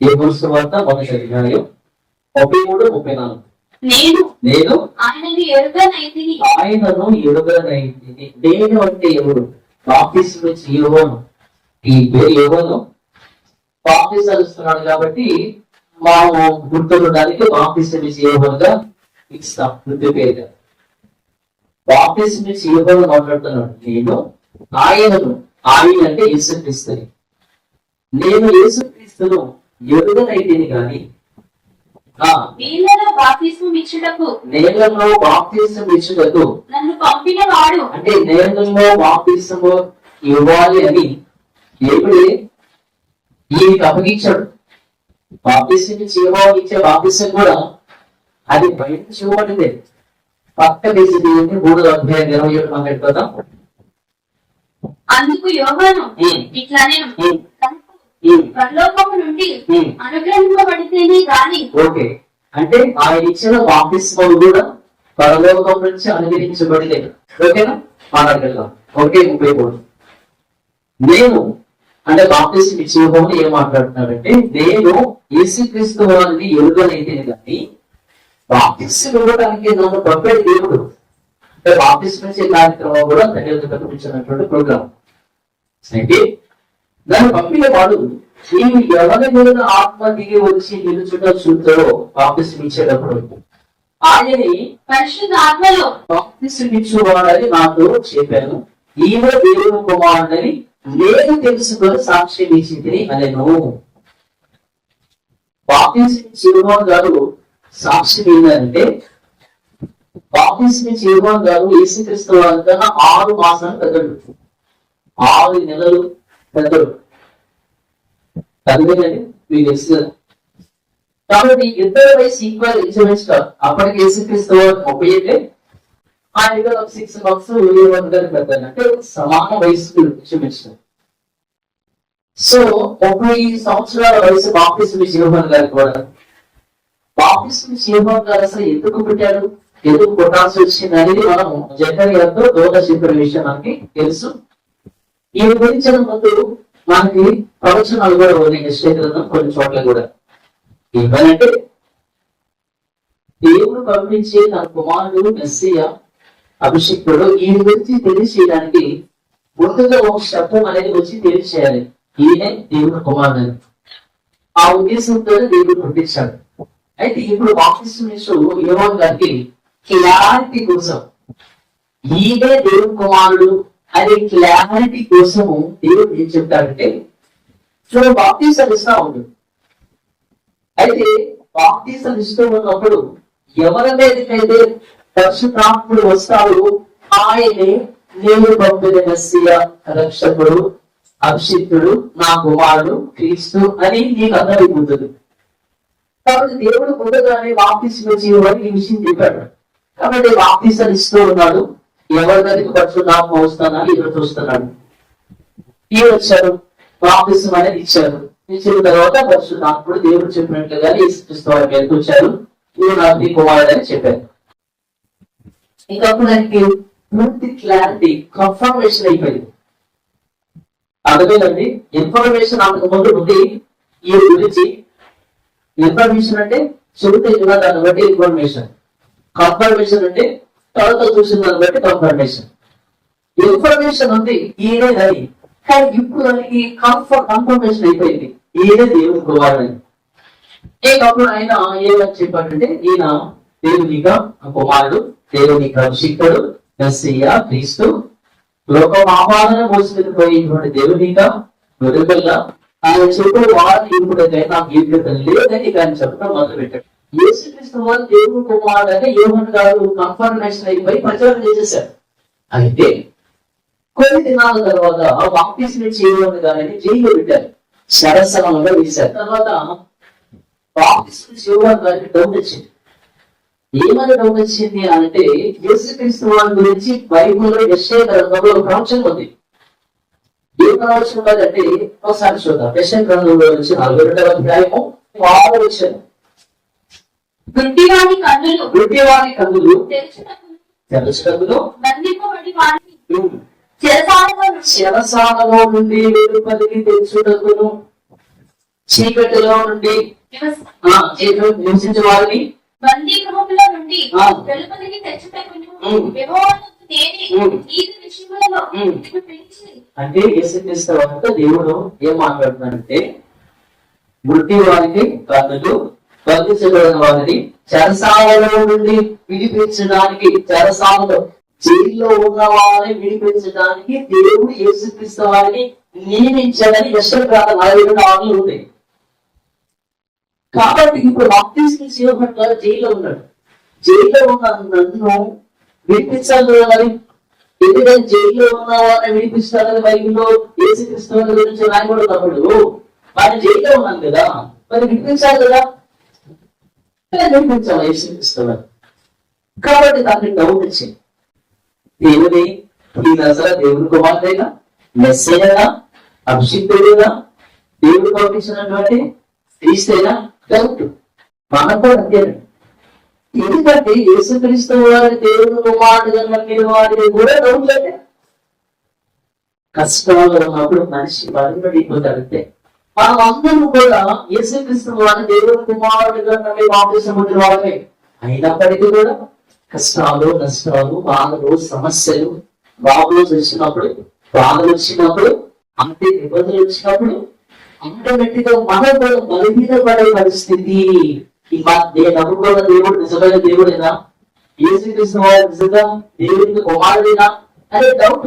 యోహాను సువార్త 1వ అధ్యాయం 33, 34. నేను ఆయనను ఎరుగనైతిని. నేను అంటే ఎవరు? బాప్తిస్మం ఇచ్చే యోహాను. ఈ పేరు యోహాను బాప్తిస్మం ఇస్తున్నాడు కాబట్టి మనం గుర్తుండడానికి బాప్తిస్మం ఇచ్చే యోహానుగా ఇస్తాం మృత్యు పేరుగా. బాప్తిస్మం ఇచ్చే యోహాను మాట్లాడుతున్నాడు. నేను ఆయనను, ఆయన అంటే యేసుక్రీస్తుని, నేను యేసుక్రీస్తును ఎరుగనైతిని గాని నీళ్లలో బాప్తిస్మం ఇచ్చుటకు నన్ను పంపిన వాడు, అంటే నేలలో బాప్తిస్మము ఇవ్వాలి అని దేవుడే ఈయనకి అప్పగించాడు. బాప్తిస్మం ఇచ్చే బాప్తిస్మం కూడా అది బయట చూపబడింది. పక్క వేసి 3వ అధ్యాయం 27 మాట్లాడుకోదాం. అందుకు యోహాను ఇట్లా నేను పరలోకము నుండి అనుగ్రహింపబడితేనే గాని. ఓకే, అంటే ఆయన ఇచ్చిన బాప్తిస్మం కూడా పరలోకం నుంచి అనుగ్రహించబడలేదు. ఓకేనా, మాట్లాడగలుగుతాం. 1:33. నేను అంటే బాప్తిస్మం ఇచ్చే యోహాను ఏం మాట్లాడుతున్నాడంటే, నేను యేసుక్రీస్తు వారిని ఎరుగనైతేనే కానీ బాప్తిస్మం ఇవ్వడానికి నన్ను పంపేది దేవుడు. అంటే బాప్తిస్మం ఇచ్చే కార్యక్రమం కూడా ధన్యత కల్పించినటువంటి ప్రోగ్రామ్. అయితే దాన్ని పంపిన వాడు నీవు ఎవరి మీద ఆత్మ దిగి వచ్చి నిలుచుట చూస్తారో బాప్తిస్మం ఇచ్చేటప్పుడు ఆయన్ని పరిశుద్ధ ఆత్మలో బాప్తిస్మం ఇచ్చేవాడని నాతో చెప్పాను. ఈమె దేవుని కుమారుడని నేను తెలుసుకొని సాక్ష్యం ఇచ్చింది అనేను. బాప్తిస్మం ఇచ్చే యోహాను గారు సాక్ష్యం ఏంటంటే, బాప్తిస్మం ఇచ్చే యోహాను గారు యేసుక్రీస్తు వారి కన్నా 6 మాసాలు పెద్దడు, 6 నెలలు పెద్దడు. చదివేనండి మీకు తెలుసు కదా. కాబట్టి ఇద్దరు వయసు ఈక్వల్ ఇన్సూరెన్స్ కాదు. అప్పటికి యేసుక్రీస్తు 30 ఆయన 6 months యోహాను గారు పెద్ద, అంటే సమాన వయసు ఇన్సూరెన్స్. సో 30 సంవత్సరాల వయసు బాప్తిస్మం ఇచ్చే యోహాను గారికి కూడా. బాప్తిస్మం ఇచ్చే యోహాను గారు అసలు ఎందుకు పుట్టాడు, ఎందుకు పుట్టాల్సి వచ్చింది అనేది మనం జకర్యాతో దూత చెప్పిన విషయం మనకి తెలుసు. ఈ గురించిన ముందు మనకి ప్రవచనాలు కూడా ఉన్నాయి శ్రేత్రం కొన్ని చోట్ల కూడా. ఏమనంటే దేవుడు పంపించే తన కుమారుడు మెస్సియా అభిషేకుడు ఈయన గురించి తెలియచేయడానికి ముందుగా ఒక శబ్దం అనేది వచ్చి తెలియచేయాలి, ఈయనే దేవుడు కుమారుడు. ఆ ఉద్దేశంతో దేవుడు పుట్టించాడు. అయితే ఇప్పుడు బాప్తిస్మం ఇచ్చే యోహాను గారికి క్లారిటీ కోసం ఈయనే దేవుడు కుమారుడు అనే క్లారిటీ కోసము దేవుడు ఏం చెప్తాడంటే, చూడ బాప్తిస్మం ఇస్తా ఉంటుంది. అయితే బాప్తిస్మం ఇస్తూ ఉన్నప్పుడు ఎవరి మీదకైతే పరిశుద్ధాత్ముడు వస్తాడు ఆయనే నేను పంపిన మెస్సియా రక్షకుడు అభిషిక్తుడు నా కుమారుడు క్రీస్తు అని నీకు అర్థమైపోతుంది. కాబట్టి దేవుడు ముందుగానే బాప్తిస్మం ఇచ్చేవాడికి ఈ విషయం చెప్పాడు. కాబట్టి బాప్తిస్మం ఇస్తూ ఉన్నాడు. ఎవరి మీదకి పరిశుద్ధాత్మ వస్తానని ఎదురు చూస్తున్నాడు. ఈయన వచ్చారు, బాప్తిస్మం అనేది ఇచ్చారు. ఇచ్చిన తర్వాత పరిశుద్ధాత్ముడు దేవుడు చెప్పినట్లుగా యేసుక్రీస్తు వారి మీదకి వచ్చారు. ఈయన నాకు నీ కుమారుడు అని చెప్పారు. ఇంకప్పుడు దానికి పూర్తి క్లారిటీ కన్ఫర్మేషన్ అయిపోయింది. అర్థమైందండి. ఇన్ఫర్మేషన్ అంతకు ముందు ఉంది ఈ గురించి. ఇన్ఫర్మేషన్ అంటే చెబితే దాన్ని బట్టి ఇన్ఫర్మేషన్, కన్ఫర్మేషన్ అంటే తర్వాత చూసిన దాన్ని బట్టి కన్ఫర్మేషన్. ఇన్ఫర్మేషన్ ఉంది ఈయనే అని, కానీ ఇప్పుడు దానికి కన్ఫర్మేషన్ అయిపోయింది ఈయనే దేవుని కుమారుడు. ఇంకప్పుడు ఆయన ఏమని చెప్పాడంటే, ఈయన దేవునిగా కుమారుడు, దేవునికి అభిషిక్తుడు, మెస్సియా క్రీస్తు, లోకం ఆపాదన మోసుకుపోయినటువంటి దేవునిగా గొర్రెపిల్ల. ఆయన చెప్పిన వారు ఇప్పుడైతే నాకు యోగ్యత లేదని ఆయన చెప్పడం మొదలు పెట్టాడు. యేసుక్రీస్తు వారు దేవుని కుమారుడు అంటే యోహాను గారు కన్ఫర్మేషన్ అయిపోయి ప్రచారం చేసేసారు. అయితే కొన్ని దినాల తర్వాత బాప్తిస్మం ఇచ్చే యోహాను గారిని జైల్లో పెట్టారు, శరసనంలో వేశారు. తర్వాత బాప్తిస్మం ఇచ్చే యోహాను గారికి డౌట్ వచ్చింది. ఏమని డౌట్ వచ్చింది అంటే, యేసుక్రీస్తు వారి గురించి బైబిల్లో యెషయా గ్రంథంలో ఒక ప్రవచనం ఉంది. ఏ ప్రవచనం అంటే ఒకసారి చూద్దాం. యెషయా గ్రంథంలో నుంచి 42వ అధ్యాయము 6వ వచనం. గుడ్డివాని కన్నులు తెరచుటకును బంధింపబడి వారిని చెరసాలలో నుండి వెలుపలికి తెచ్చుటకును చీకటిలో నుండి నివసించే వారిని బందీ గృహములో నుండి ఆ. వెలుపలికి తెచ్చుటకును ఉమ్. యెహోవాను నేనే ఉమ్. నీతి విషయములలో ఉమ్. నిన్ను పిలిచి అంటే యేసుక్రీస్తు వారితో దేవుడు ఏం మాట్లాడుతున్నాడంటే మృతి వారికి కన్నులు బంధించబడిన వారిని చెరసాలలో నుండి విడిపించడానికి చెరసాలలో జైల్లో ఉన్న వారిని విడిపించడానికి దేవుడు యేసుక్రీస్తు వారిని నియమించాలని యెషయా 42:6 ఉంది. కాబట్టి ఇప్పుడు బాప్తిస్మం యోహాను గారు జైల్లో ఉన్నాడు. జైల్లో ఉన్న నన్ను విడిపించాలి మరి. ఎందుకంటే జైల్లో ఉన్న వారిని విడిపిస్తారని బైబిల్లో యేసుక్రీస్తు వారి గురించి రాయబడినప్పుడు వారిని జైల్లో ఉన్నాను కదా, మరి విడిపించాలి కదా, విడిపించాలి యేసుక్రీస్తు వారు. కాబట్టి దాన్ని డౌట్ వచ్చింది, దేవుని ఈ నజర దేవుని కుమార్తెగా, మెస్సయ్యగా, అభిషిక్తుడిగా, దేవుడు పంపించినటువంటి క్రీస్తేనా? డౌట్. మనకు అంతేనండి. ఎందుకంటే యేసుక్రీస్తు వారి దేవుని కుమారుడుగా నమ్మిన వారిని కూడా డౌట్ లేదు. కష్టాలు ఉన్నప్పుడు మనిషి బలపడిపోతాడు అంతే. మనం అందరం కూడా యేసుక్రీస్తు వారి దేవుని కుమారుడుగా నమ్మి బాప్తిసం పొందిన వాళ్ళే. అయినప్పటికీ కూడా కష్టాలు, నష్టాలు, బాధలు, సమస్యలు, బాబులు వచ్చినప్పుడు, బాధలు వచ్చినప్పుడు, అంతే ఇబ్బందులు వచ్చినప్పుడు ఆటోమేటిక్ గా మనం కూడా బలహీన పడే పరిస్థితి. నేను నమ్ముకున్న దేవుడు నిజమైన దేవుడేనా, యేసుక్రీస్తు వారు నిజంగా దేవుడికి కుమారుడేనా అనే డౌట్.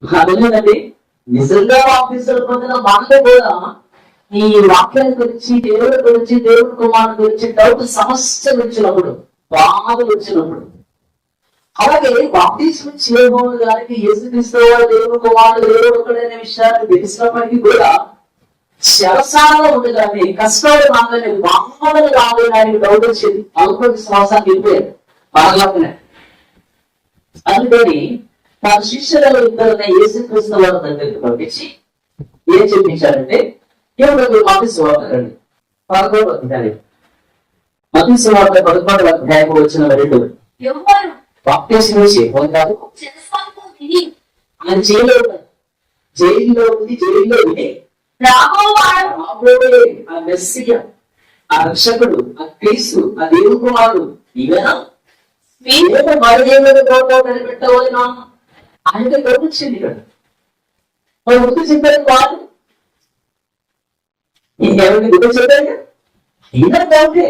అదేనండి, నిజంగా బాప్తిసం పొందిన మనలో కూడా ఈ వాక్యాల గురించి, దేవుడి గురించి, దేవుడి కుమారుడు గురించి డౌట్, సమస్యలు వచ్చినప్పుడు, బాధలు వచ్చినప్పుడు. అలాగే బాప్తిస్మం యోహాను గారికి యేసుక్రీస్తు వారు దేవుని కుమారుడు దేవుడు ఒక్కడనే విషయాన్ని తెలిసినప్పటికీ కూడా శరసాలలో ఉండగానే, కష్టాలు రాగానే, బాధలు రాగానే ఆయనకు డౌట్ వచ్చింది. అనుకోని శ్వాసాన్ని వెళ్ళిపోయాడు బాగా. అందుకని తన శిష్యులలో ఇద్దరున్న యేసుక్రీస్తు వారి దగ్గరికి పంపించి ఏం చెప్పించారంటే, ఎవరు మత్తయి సువార్త రండి 11వ అధ్యాయం. మత్తయి సువార్త 11వ అధ్యాయం వచ్చిన 2. యెహోవాను బాప్తిస్మం పొందారు. చెరసాలలో విని ఆయన జైల్లో విని రాబోవాడు రాబోయే ఆ మెస్సియా, ఆ రక్షకుడు, ఆ క్రీస్తు, ఆ దేవుని కుమారుడు ఇవేనా, ఏదో మరేమైనా కనిపెట్టవాలి నా ఆయనకి గౌరవించింది. ఇక్కడ మరి గుర్తు చెప్పారు కాదు, ఇంకెవరికి గుర్తు చెప్పారు. అయినా డౌటే.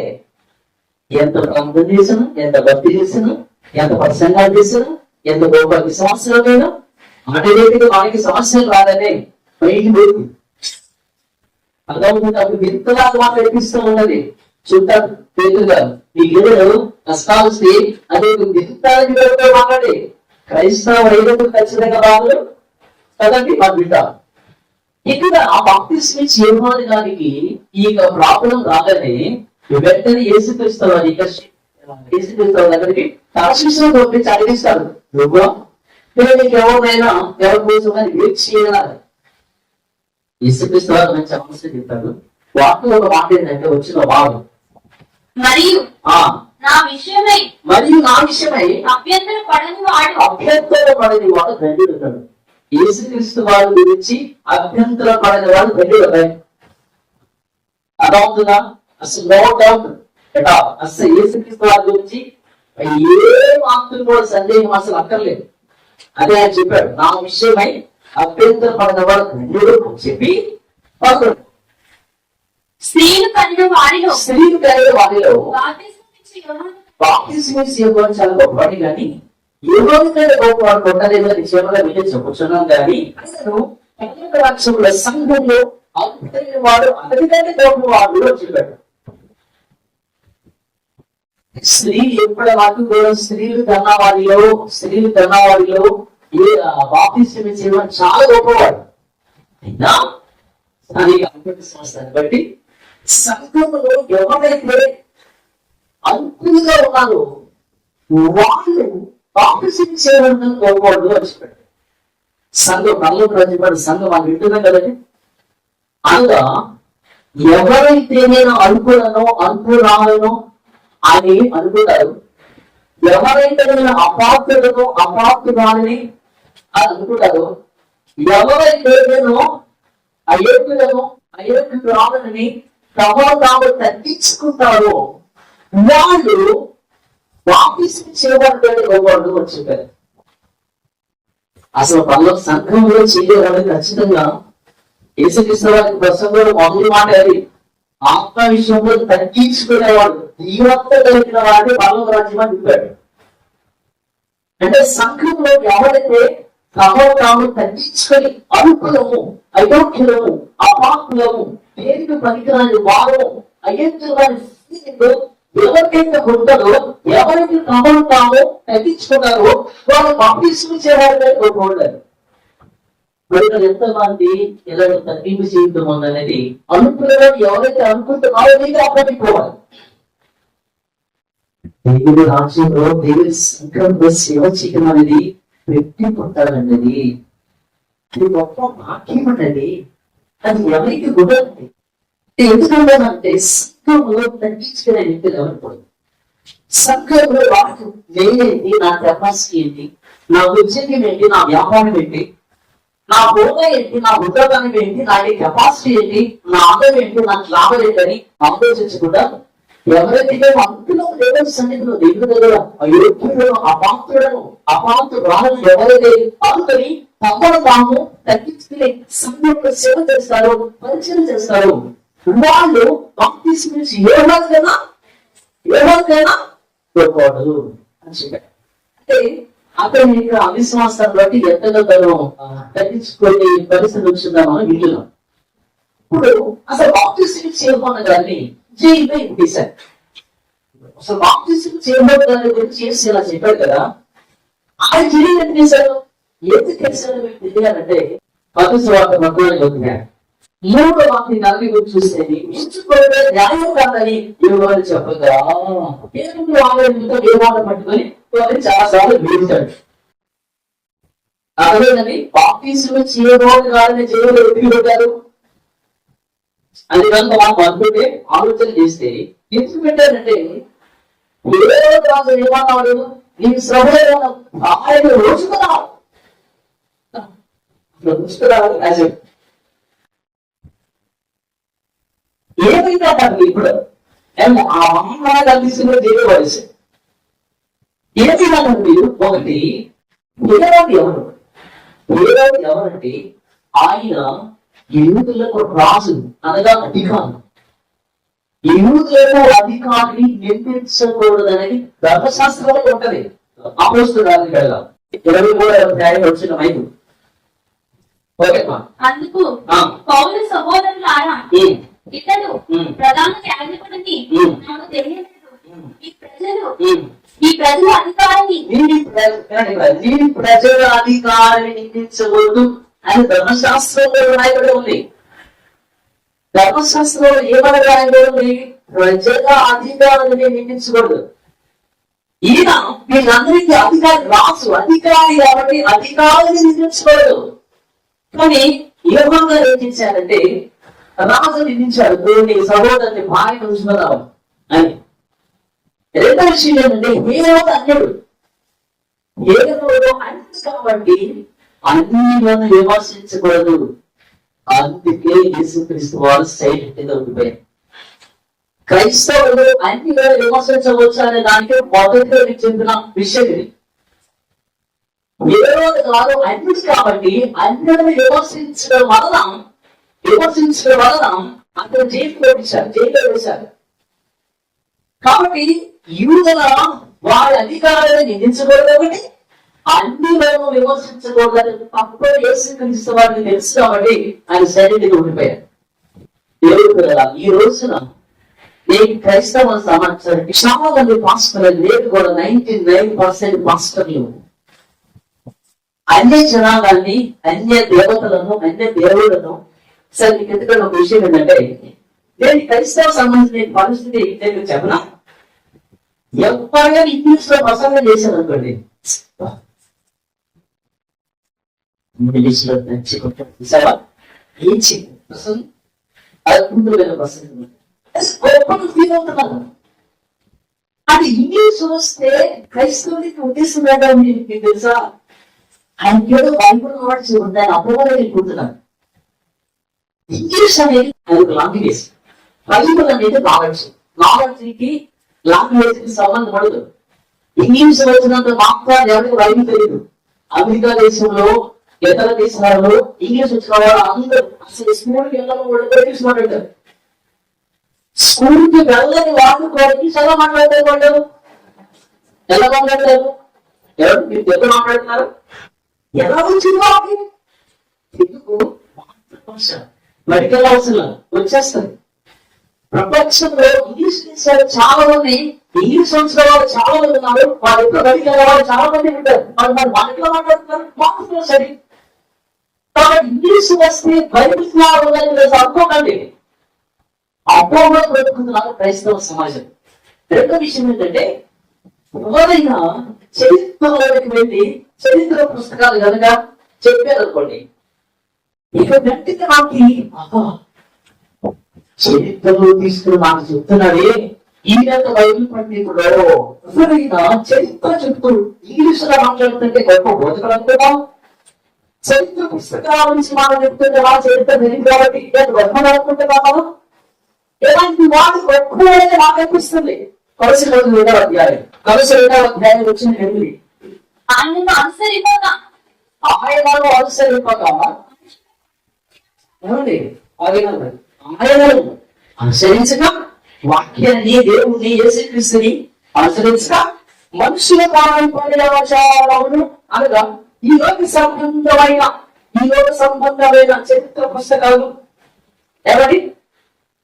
ఎంత ప్రాంతం చేసినా, ఎంత భక్తి చేసినా, ఎంత ప్రసంగాలు చేసినా, ఎంత గొప్ప విశ్వాసాలైనా ఆటోమేటిక్ మనకి సమస్యలు రాదనే బయటికి పోయింది. అర్థమవుతుంది. అప్పుడు వింతలాగా మాట్లాడిపిస్తూ ఉన్నది. చూద్దాం పేతుగా ఈ గిన్నెలు కష్టాలు వస్తే అదే వింతానికి మాట్లాడి క్రైస్తవ రైతులు ఖచ్చితంగా బాగులు కదండి మా బిడ్డ. ఇక్కడ ఆ బాప్తిస్మం యోహాను గారికి ఈ ప్రాబ్లం రాగానే వెంటనే యేసుక్రీస్తు వారి దగ్గరికి తన శిష్యులను పంపించి అడిగిస్తాడు, నువ్వు నీకు ఎవరైనా ఎవరి కోసం అని వెయిట్ చేయాలి. యేసుక్రీస్తు వారు మంచి సమస్య చెప్తాడు. వాటిలో ఒక మాట ఏంటంటే వచ్చిన వాడు మరియు ఆ నా విషయమై అభ్యంతర పడని వాడు ధన్యుడు. యేసుక్రీస్తు వారి గురించి అభ్యంతర పడని వాడు ధన్యుడు. అర్థమవుతుందా? అసలు నో డౌట్ అసలు యేసుక్రీస్తు వారి గురించి ఏ మాత్రం కూడా సందేహం అసలు అక్కర్లేదు. అదే ఆయన చెప్పాడు, నా విషయమై అభ్యంతర పడిన వాడు ధన్యుడు చెప్పి స్త్రీలు కనిన వారిలో బాప్తిస్మం యోహాను చాలా గొప్పవాడు కానీ యోహాను కంటే గొప్పవాడు కొట్టలేదని క్షేమంగా మీరే చెప్పుచున్నాం. కానీ అసలు రాక్షసుల సంఘంలో అద్భుతమైన వాడు అతనికంటే గొప్పవాడు చెప్పాడు. స్త్రీ ఎప్పుడు వాటి కూడా స్త్రీలు కన్నవారిలో ఏ బాప్తిస్మం యోహాను చాలా గొప్పవాడు. అయినా స్థానిక సంస్థను బట్టి సంఘంలో ఎవరైతే అనుకులుగా ఉన్నారో వాళ్ళు బాప్తిస్మం యోహాను గొప్పవాడు అని చెప్పాడు. సంఘం నల్ల ప్రజపడి సంఘం అని వింటున్నాం కదండి. అనగా ఎవరైతే నేను అనుకున్నానో అని అనుకుంటారు, ఎవరైతే నేను అపాత్రురాలని అని అనుకుంటారో, ఎవరైతే నేను అయోగ్యులను అయోగ్యులు రావాలని తాము తగ్గించుకుంటారో వాళ్ళు బాప్తిస్మం చేయబడ్డాడు వాళ్ళు అని చెప్పారు. అసలు వాళ్ళ సంఘంలో చేయడానికి ఖచ్చితంగా యేసుక్రీస్తు వారి ప్రసంగంలో మొదటి మాట అది ఆత్మ విషయంలో తగ్గించుకునేవాడు తీవ్రత కలిగిన వాడిని పర్లోక రాజ్యం అని చెప్పాడు. అంటే సంఘంలో ఎవరైతే తాము తగ్గించుకొని అల్పులము, అయోగ్యులము, అపాకులము, దేనికి పనికిరాని వారు, అయోగ్యులు ఎవరికైతే ఉంటారో, ఎవరైతే తాము తగ్గించుకున్నారో వాళ్ళు బాప్తిస్మం చేయాలని కోరుకుంటారు. మరి ఎంతమంది ఇలాంటి తగ్గింపు జీవితం ఉందనేది అనుకున్న ఎవరైతే అనుకుంటున్నారో నీకు అప్పటికోవాలి. దేవుడి రాజ్యంలో దేవుడి సంఘంలో సేవ చేయడం అనేది వ్యక్తి పొందాలన్నది అది గొప్ప భాగ్యం అన్నది. అది ఎవరికి కుదరదు. ఎందుకంటే సంఘంలో తగ్గించుకునే వ్యక్తులు ఎవరు? సంఘంలో వాడు నేనేంటి, నా కెపాసిటీ ఏంటి, నా ఉద్యోగం ఏంటి, నా వ్యాపారం ఏంటి, నా హోదా ఏంటి, నా ఉద్యోగానికి ఏంటి, నా కెపాసిటీ ఏంటి, నా అందం ఏంటి, నాకు లాభం ఏంటని ఆలోచించకుండా ఎవరైతే అంతులో దేవుడి సన్నిధిలో దేవుడి దగ్గర అయోగ్యులను, అపాత్రులను ఎవరైతే అందుకని తాము తగ్గించుకునే సంఘంలో సేవ చేస్తారో, పరిచయం చేస్తారో వాళ్ళు బాప్తిస్మం ఎవరికైనా కోరుకోవడం అని చెప్పారు. అంటే అతని యొక్క అవిశ్వాసాన్ని బట్టి ఎంతగా తను తగ్గించుకొని పరిస్థితి వచ్చిందామో వింటున్నాం. ఇప్పుడు అసలు బాప్తిస్మం చేయమన్న దాన్ని జైల్లో తీశారు. అసలు బాప్తిస్మం చేయమన్న దాని గురించి చేసి ఇలా చెప్పాడు కదా, ఆయన జైలు ఎందుకు తీశారు? ఎందుకు తీశారు మీకు తెలియాలంటే పదవార్త మధ్యాహ్నం అవుతున్నాడు. 3వ వాక్యం 40 గురించి చూస్తే ఎంచుకోవడం న్యాయం కాదని యోగాలు చెప్పగా దేవుడు ఆలోచనతో దేవాలను పట్టుకొని చాలా సార్లు వేయించాడు. అదేనండి బాప్తిస్మం చేయబోదు కాదని జైలు ఎందుకు పెట్టారు అది కనుక మనం అనుకుంటే ఆలోచన చేస్తే ఎందుకు పెట్టారంటే రాజు ఏమన్నాడు, నీకు శ్రమ ఆయన రోజుకున్నావు ఏమైందా ఇప్పుడు ఆ అమ్మ కలిసి చేయవలసి ఏమైనా మీరు ఒకటి పేదవాడు ఎవరంటే ఆయన యూదులకు రాజు అనగా అధికారం. యూదులకు అధికారిని నిర్మించకూడదనేది ధర్మశాస్త్రంలో ఉంటది. అపోస్తులు 23వ అధ్యాయం వచ్చిన 5. అందుకు పౌలు సహోదరులారా, ఇతడు ప్రధాన యాజకుడికి నాకు తెలియలేదు. ఈ ప్రజల అధికారాన్ని నిందించకూడదు అని ధర్మశాస్త్రంలో రాయబడి ఉంది. ధర్మశాస్త్రంలో ఏమని రాయబడి ఉంది? ప్రజల అధికారాన్ని నిందించకూడదు. ఈయన వీళ్ళందరికీ అధికారి, రాసు అధికారి కాబట్టి అధికారాన్ని నిందించకూడదు. కానీ ఏ విధంగా నిందించారంటే రాజు నిందించాడు, నీ సహోదరుని భార్య చూసుకున్నావు అని. రెండో విషయం ఏంటంటే హేరోదు అన్యుడు. హేరోదు అన్యుడు కాబట్టి అన్యులను విమర్శించకూడదు. అందుకే యేసుక్రీస్తు వారు సైలెంట్గా ఉండిపోయారు. క్రైస్తవులు అన్యులను విమర్శించవచ్చు అనే దానికి మొదటిగా చెప్పిన విషయం ఇది. హేరోదు గారు అన్యుడు కాబట్టి అన్యులను విమర్శించడం వలన అతను జైల్లో వేశారు. కాబట్టి యూదుల వారి అధికారాన్ని నిందించకూడదు కాబట్టి అన్నిలను విమర్శించకూడదని తప్ప యేసుక్రీస్తు వారిని తెలుసు కాబట్టి ఆయన సైలెంట్గా ఉండిపోయారు. దేవుడు ఈ రోజున నేను క్రైస్తవ సమాచారం చాలా మంది పాస్టర్లు లేదు కూడా 99% పాస్టర్లు అన్య జనాంగాన్ని, అన్య దేవతలను, అన్య దేవుళ్లను. సరే మీకు ఎందుకంటే ఒక విషయం ఏంటంటే నేను క్రైస్తవ సంబంధించిన పరిస్థితి నేను చెప్పనా, ఎవరైనా ఇంగ్లీష్ లో ప్రసంగం చేశాను అనుకోండి, ఇంగ్లీష్ లో నచ్చుకుంటారు అద్భుతమైన ప్రసంగం ఫీల్ అవుతున్నాను. అది ఇంగ్లీష్ వస్తే క్రైస్తవుడికి ఉద్దేశం మీకు తెలుసా? ఆయన ఏదో బైబుల్ వాడిచి ఉందని అపోహలు వెళ్ళిపోతున్నాను. ఇంగ్లీష్ అనేది అది ఒక లాంగ్వేజ్. బైబుల్ అనేది నాలెడ్జ్. నాలెడ్జ్కి లాంగ్వేజ్ కి సంబంధం పడదు. ఇంగ్లీష్ వచ్చినంత మాత్రం ఎవరికి బైబిల్ తెలియదు. అమెరికా దేశంలో ఇతర దేశాలలో ఇంగ్లీష్ వచ్చిన వాళ్ళు అందరూ అసలు స్కూల్కి వెళ్ళడం కూడా ఇంగ్లీష్ మాట్లాడతారు. స్కూల్కి వెళ్ళని వాళ్ళు కూడా ఇంగ్లీష్ ఎలా మాట్లాడతారు? వాళ్ళు ఎలా మాట్లాడతారు? ఎవరు మీరు తెలుగు మాట్లాడుతున్నారు? ఎలా వచ్చింది వాళ్ళకి? తెలుగు మెడికల్ అవసరం వచ్చేస్తుంది. ప్రపంచంలో ఇంగ్లీష్ దేశాలు చాలా మంది, ఇంగ్లీష్ సంవత్సరాల వాళ్ళు చాలా మంది ఉన్నారు. వాళ్ళు ఎప్పుడు మెడికల్ వాళ్ళు చాలా మంది ఉంటారు. వాళ్ళు మరి వాళ్ళు ఎట్లా మాట్లాడుతున్నారు? మాకు సరే. కాబట్టి ఇంగ్లీష్ వస్తే బైబిల్ అనుకోకండి. అపోహలో బ్రతుకుతున్నారు క్రైస్తవ సమాజం. రెండో విషయం ఏంటంటే, ఎవరైనా చరిత్రలోకి వెళ్ళి చరిత్ర పుస్తకాలు కనుక చెప్పారనుకోండి, ఇక గట్టిగా నాకు చరిత్రలో తీసుకుని నాకు చెప్తున్నాడే ఈయన బైబిల్ పండితుడు ఎవరైనా చరిత్ర చెప్తూ ఇంగ్లీష్ లో మాట్లాడుతుంటే గొప్ప బోధకులు అనుకున్నాం. చరిత్ర పుస్తకాల నుంచి మనం చెప్తుంటే వాళ్ళ చరిత్ర తెలియదు కాబట్టి గొప్పలు అనుకుంటున్నామా? ఎలాంటి వాళ్ళు గొప్ప నాకు అనిపిస్తుంది. కలిసి రోజు 2వ అధ్యాయం, కలిసి 2వ అధ్యాయం వచ్చిన 8. ఆయనను అనుసరిపోగా ఆయనను అనుసరిపోగా ఏమండి? ఆయనను అనుసరించగా, వాక్యాన్ని దేవుణ్ణి యేసుక్రీస్తుని అనుసరించగా, మనుషుల పాలన అనగా ఈ లోక సంబంధమైన చరిత్ర పుస్తకాలు ఎవరి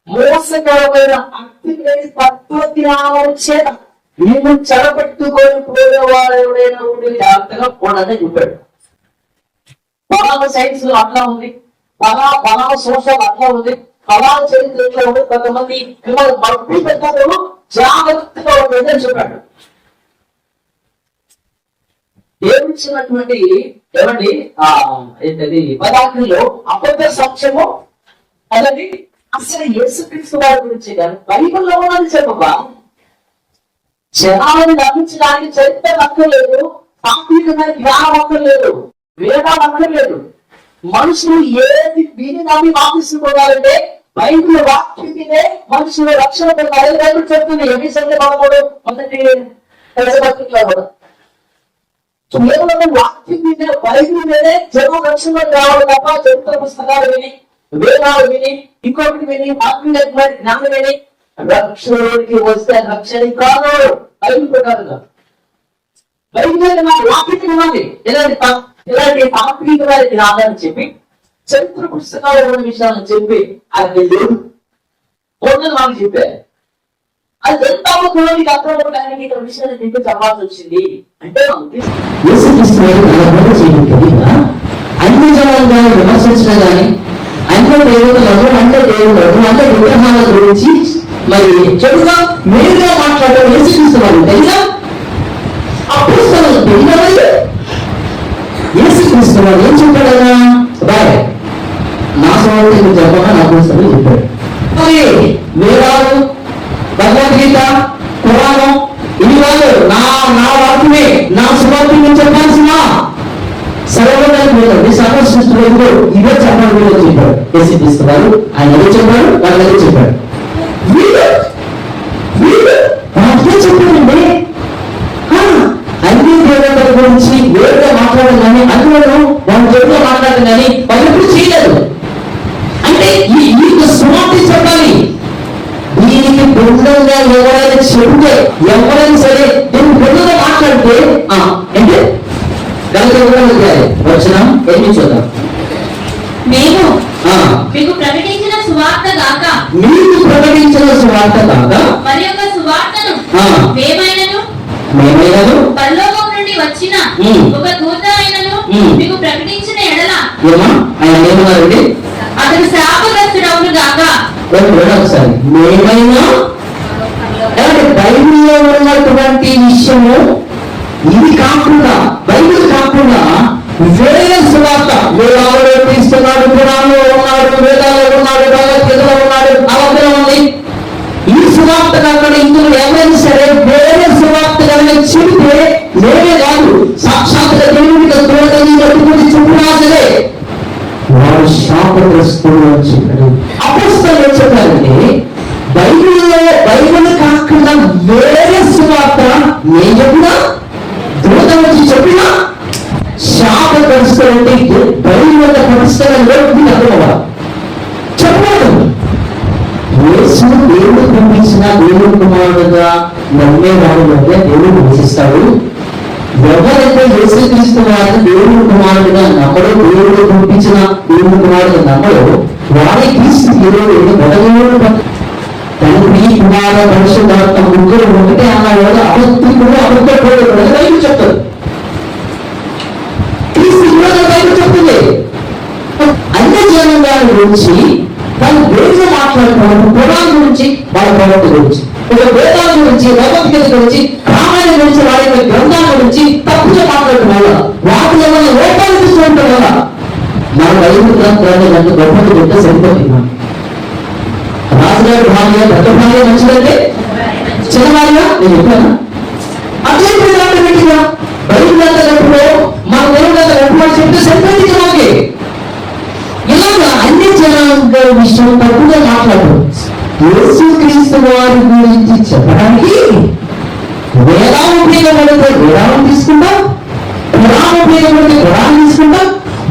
మోసకరమైన అగ్ని తత్వజ్ఞానం చేత నేను చెడబెట్టుకొని పోయేవాడు ఎవడైనా ఉండి జాగ్రత్తగా పోడని చెప్పాడు. పలానా సైన్స్ అట్లా ఉంది, పలానా సోషల్ అట్లా ఉంది, పలానా చరిత్ర ఇట్లా ఉంది, కొంతమంది మట్టి పెట్టారు, జాగ్రత్తగా ఉండదని చెప్పాడు. దేవుడిచ్చినటువంటి ఏమండి ఏంటది పదార్థంలో అబద్ధ సాక్ష్యము అదండి. అసలు యేసుక్రీస్తు వారి గురించి కానీ బైబిల్లో ఉన్నది చెప్పగా, జనాలను నమ్మించడానికి చరిత్ర అక్కర్లేదు, సాంకేతికమైన జ్ఞానం అక్కర్లేదు, వేదాలు అక్కర్లేదు. మనుషులు ఏది విని నమ్మి వాపిస్తుండాలంటే బైబిల్ వాక్యం మీదే మనుషులు రక్షణ పొందాలి. బైబిల్ చెప్తుంది ఎన్నిసార్లు మనముడు మొదటి పత్రికలో కూడా కేవలం వాక్యం మీదే, బైబిల్ మీదే జనం రక్షణ రావాలి తప్ప చరిత్ర పుస్తకాలు విని, వేదాలు విని, ఇంకొకటి విని, ఆత్మీయమైన జ్ఞానం విని రక్షణకి వస్తే రక్షణ కాదు. బైబిల్ ప్రకారంగా బైబిల్ వాక్యం వినాలి. ఇలాంటి తాత్వికమైన జ్ఞానాన్ని చెప్పి చరిత్ర పుస్తకాలు ఉన్న విషయాలను చెప్పి అది లేదు కొన్నది మనకు చెప్పారు. అది ఎంత అవసరానికి అర్థమవడానికి ఇక్కడ విషయాన్ని చెప్పి చెప్పాల్సి వచ్చింది అంటే అన్ని జనాలుగా విమర్శించడం కానీ, అన్ని దేవతలను, అంటే దేవులను, అంటే విగ్రహాల గురించి మరి చెడుగా మేలుగా మాట్లాడడం యేసుక్రీస్తున్నారు తెలుసా? అపోస్తలులు తెలియదు. యేసుక్రీస్తున్నారు ఏం చెప్పాడు కదా? బాయ్ నా స్వార్థం చెప్పగా నా పుస్తకం చెప్పాడు. వేదాలు, భగవద్గీత, పురాణం ఇవి వాళ్ళు నా వాక్యమే, నా సువార్తని చెప్పాల్సిన సర్వదాన్ని సర్వ సృష్టిలో ఇవే చెప్పాలి చెప్పాడు. యేసుక్రీస్తున్నారు ఆయన ఏదో చెప్పాడు, వాళ్ళు ఏదో చెప్పాడు. వాక్యం చెప్పాడండి. అన్ని దేవతల గురించి వేరుగా మాట్లాడడం కానీ, అందులో వాళ్ళు చెడుగా మాట్లాడడం కానీ వాళ్ళు ఎప్పుడు చేయలేదు. అంటే ఈ సువార్త చెప్పాలి. దీనికి బృందంగా ఎవరైనా చెబితే, ఎవరైనా సరే దీనికి బృందంగా మాట్లాడితే అంటే వచ్చిన ఎన్ని చూద్దాం. మేము మీకు ప్రకటించిన సువార్త గాక, మీకు ప్రకటించిన సువార్త కాక మరి యొక్క సువార్తను మేమైనను పరలోకం నుండి వచ్చిన ఒక దూత అయినను మీకు ప్రకటించిన ఎడల ఆయన ఏమన్నారండి? అతను శాపగ్రస్తుడవును గాక. ఒకసారి మేమైనా బైబిల్లో ఉన్నటువంటి విషయము ఇది కాకుండా, బైబిల్ కాకుండా వేరే సువార్త, వేదాలలో తీస్తున్నాడు, పురాణంలో ఉన్నాడు, వేదాలలో ఉన్నాడు, భగవద్గీతలో ఉన్నాడు, అవసరం ఉంది. ఈ సువార్త కాకుండా ఇందులో ఎవరైనా సరే వేరే సువార్త కనుక చెబితే నేనే కాదు, సాక్షాత్తుగా దేవుడికి చూడగలిగి పట్టుకుని చూపునా సరే వారు శాప శాపగ్రస్తుడు అని చెప్పాడు. అపోస్తలులు ఏం చెప్పారంటే బైబిల్ కాకుండా వేరే సువార్త నేను చెప్పినా దూత వచ్చి చెప్పినా శాపగ్రస్తుడు అంటే బైబిల్ వల్ల పుస్తకంలో అర్థమవ్వాలి చెప్పలేదు. యేసు దేవుడు పంపించిన దేవుడు కుమారుడుగా నమ్మేవాడు అంటే దేవుడు పోషిస్తాడు. ఎవరైతే యేసుక్రీస్తు వారిని దేవుడు కుమారుడుగా నమ్మడో, దేవుడు పంపించిన దేవుడు కుమారుడు నమ్మడో వారి క్రీస్తు దేవుడు మొదలు తండ్రి కుమార పరిశుద్ధాత్మ ముగ్గురు ఒకటే అన్నవాడు అబద్ధికుడు అబద్ధపడేవాడు బైబిల్ చెప్తారు. క్రీస్తు బైబిల్ చెప్తుంది. అన్ని జనాల గురించి వాళ్ళు వేరుగా మాట్లాడుతున్నారు. పురాణం గురించి వాళ్ళ ప్రవక్త గురించి, ఒక వేదాల గురించి, భగవద్గీత గురించి, రామాయణం గురించి, వారి యొక్క గ్రంథాల గురించి తప్పుగా మాట్లాడుతున్నారు. వాటి ఏమైనా లోపాలు తీసుకుంటారు కదా. మన బైబిల్ గ్రంథాన్ని నన్ను గొప్పలు చెప్తే సరిపోతున్నాం. రాజుగారి భార్య పెద్ద భార్య మంచిదంటే చిన్న భార్య నేను చెప్పాను. అదే పెట్టిగా బైబిల్ అంతా గొప్పలో మన దేవుడు అంతా గొప్పలో చెప్తే సరిపోతుంది మనకి. ఇలాగా అన్ని జనాంగ విషయం తప్పుగా మాట్లాడరు. యేసుక్రీస్తు వారి గురించి చెప్పడానికి వేదాం ఉపయోగపడితే వేదాం తీసుకుంటాం, పురాణం ఉపయోగపడితే పురాణం తీసుకుంటాం,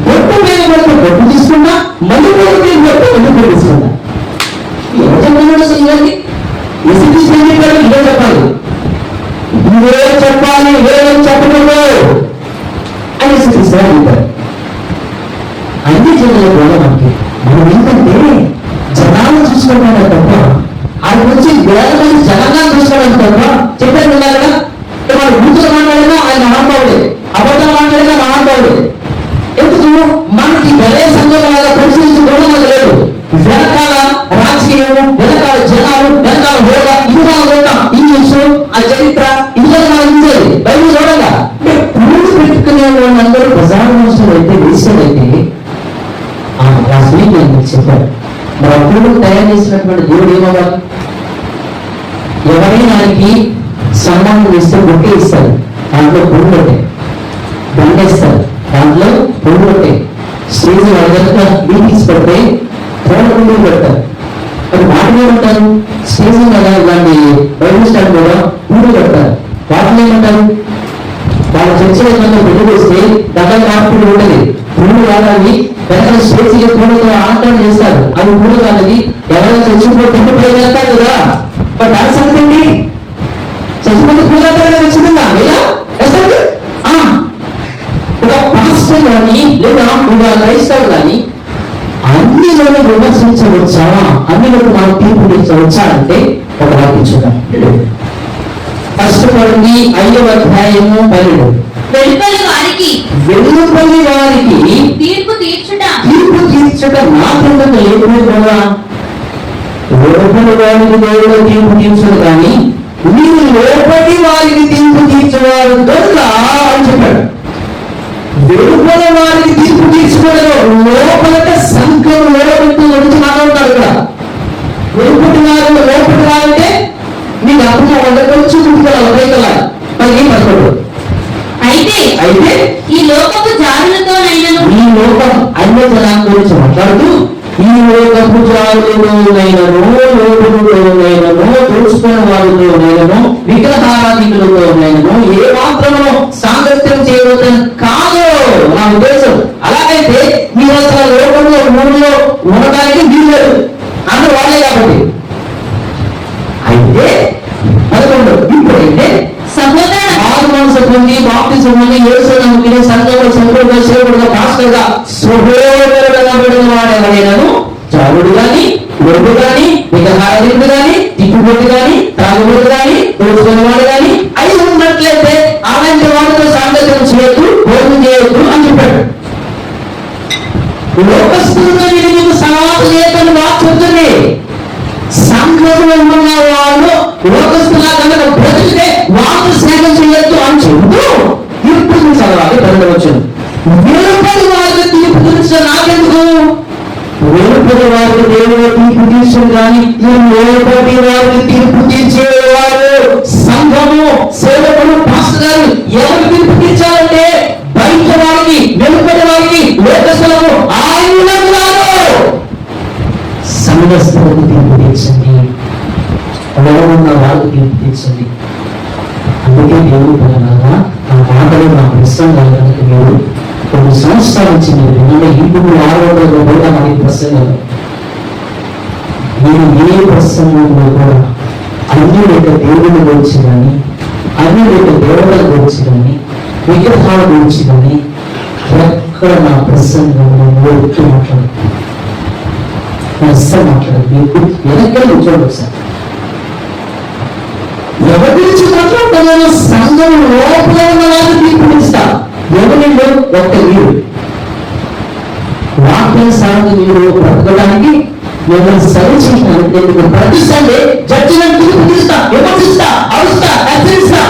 బొట్టు ఉపయోగపడితే బొట్టు తీసుకుంటాం, మళ్ళీ బొట్టు తీసుకుంటాం. ఎవరు చెప్పాలి అసలు ఇవన్నీ? యేసుక్రీస్తు ఏం చెప్పాడు? ఇవే చెప్పాలి, ఇవే చెప్పాలి, ఇవే చెప్పకూడదు అని యేసుక్రీస్తు వారు చెప్పారు. అన్ని జనాలు కూడా మనం ఏంటంటే జనాలను చూసుకోవడం తప్ప ఆయన గురించి వేల మంది జనంగా చూసుకోవడం తప్ప చెప్పారు ఉన్నారు కదా. వాళ్ళు బూతులు మాట్లాడినా ఆయన మహానుభావుడే, అబద్ధం మాట్లాడినా మహానుభావుడే. ఎందుకు మనకి వేరే సంఘం పరిశీలించుకోవడం మనకు లేదు. వెనకాల రాజకీయం, వెనకాల జనాలు, వెనకాల హోదా, ఇవ్వాలి ఇంగ్లీషు, ఆ చరిత్ర ఇందులో మనం ఇచ్చేది బయట చూడగా పూలు పెట్టుకునే వాళ్ళందరూ ప్రధాన మనుషులు అయితే వేసేదైతే లాస్ట్ వీక్ నేను మీకు చెప్పాను. మరి అప్పుడు తయారు చేసినటువంటి దేవుడు ఏమవ్వాలి? ఎవరైనా ఆయనకి సన్మానం ఇస్తే బొట్టే ఇస్తారు, దాంట్లో పువ్వు కొట్టే దండేస్తారు, దాంట్లో పువ్వు కొట్టే స్టేజ్ వాళ్ళ మీటింగ్స్ పెడితే పూలు పెడతారు. మరి వాటిని ఏమంటారు? స్టేజ్ కదా ఇలాంటి బైబిల్ స్టాండ్ కూడా పూలు పెడతారు. వాటిని ఏమంటారు? వాళ్ళ చర్చలో పెళ్లి వస్తే దగ్గర మార్పులు ఉంటుంది. పూలు వాడాలి వెనకాల స్టేజీగా పూలతో ఆటలు చేస్తారు. అవి పూలు కాదని ఎవరైనా చచ్చిపోతే తిండిపోయి వెళ్తారు కదా. బట్ దాని సంగతి చచ్చిపోతే పూలు అవుతారు ఖచ్చితంగా వేస్తారు. ఒక పాస్టర్ కానీ లేదా ఒక క్రైస్తవులు కానీ అన్నిలోనే విమర్శించవచ్చా, అన్నిలోకి మనం తీర్పు తీర్చవచ్చా అంటే ఒక వాక్యం చూద్దాం. ఫస్ట్ పడింది 5వ అధ్యాయము 12. వెలుపలి వారికి తీర్పు తీర్చుట నాకెందుకు లేదు కదా. లోపలి వారికి దేవుడు తీర్పు తీర్చడు కానీ మీరు లోపలి వారికి తీర్పు తీర్చేవారు దొరక అని చెప్పాడు. వెలుపలి వారికి తీర్పు తీర్చుకోలేదు. లోపల సంఖ్య లోపలి వచ్చి మాట్లాడతాడు ఇక్కడ. వెలుపటి వారు లోపలి వారంటే మీకు అర్థం వందకొచ్చి చూపుకోవాలి రైతుల మరి ఏం పట్టుకోడు. అయితే ఈ లోకపు జారులతోనైనను, ఈ లోకం అన్య జనాల గురించి మాట్లాడుతూ ఈ లోకపు జారులతోనైనను, లోపలతోనైనను, దోచుకున్న వారితోనైనను, విగ్రహారాధికులతోనైనను ఏ మాత్రము సాంగత్యం చేయవద్దని కాదు నా ఉద్దేశం. అలాగైతే మీరు అసలు లోకంలో ఊళ్ళో ఉండడానికి వీలు అందరూ వాళ్ళే కాబట్టి. అయితే 11 ఇప్పుడైతే సహోదరుని బాప్తిజం పొంది యేసు నమ్మిన సంఘంలో సంఘంలో సేవకుడుగా పాస్టర్గా సహోదరుడనబడిన వాడెవరైనాను చావుడు గాని, గొడ్డు గాని, విగ్రహారాధికుడు గాని, తిప్పుబొట్టు గాని, తాగుబోతు గాని, దోచుకున్నవాడు గాని అయి ఉన్నట్లయితే అలాంటి వాడితో సాంగత్యం చేయొద్దు, భోజనం చేయొద్దు అని చెప్పాడు. లోకస్తులుగా మీకు సమాధి లేదని వాక్ చెప్తుంది. సంఘంలో ఉన్న వాళ్ళు లోకస్తులా కనుక బ్రతికితే వాళ్ళు సేవ చేయొద్దు అని చెబుతూ ఇప్పుడు చదవాలి. పెరగవచ్చును వెలుపలి వారికి తీర్పు తీర్చడం నాకెందుకు? వెలుపలి వారికి దేవుడు తీర్పు తీర్చడు కానీ లోపలి వారికి తీర్పు తీర్చేవారు సంఘము, సేవకులు, పాస్టర్ గారు ఎవరు తీర్పు తీర్చాలంటే బయట వారికి, వెలుపలి వారికి, లోకస్తులకు ఆయన ఉన్నారు. యవ్వనస్తులకు తీర్పు తీర్చండి, ఉన్న వాళ్ళకు తీర్పు తీర్చండి. అందుకే దేవుడు పిల్లలారా ఆ మాటలు నా ప్రసంగాలు కనుక మీరు కొన్ని సంవత్సరాల నుంచి మీరు విన్న ఇప్పుడు 600 కూడా మనకి ప్రసంగాలు మీరు ఏ ప్రసంగంలో కూడా అన్ని లేక దేవుని గురించి కానీ అన్ని లేక దేవతల గురించి కానీ విగ్రహాల గురించి కానీ ఎక్కడ నా ప్రసంగంలో ఎక్కువ మాట్లాడదు, అస్సలు మాట్లాడదు. మీకు వెనక్కి చూడవచ్చు సార్, ఎవరి గురించి మాట్లాడుతున్నాను? సంఘం లోపల ఉన్న వాళ్ళకి తీర్పునిస్తా. ఎవరిలో ఒక్క మీరు వాక్యానుసారంగా మీరు బ్రతకడానికి మిమ్మల్ని సరిచేసినాను. నేను ప్రతిసారి జడ్జిమెంట్ తీర్పునిస్తా, విమర్శిస్తా, అరుస్తా, హెచ్చరిస్తా.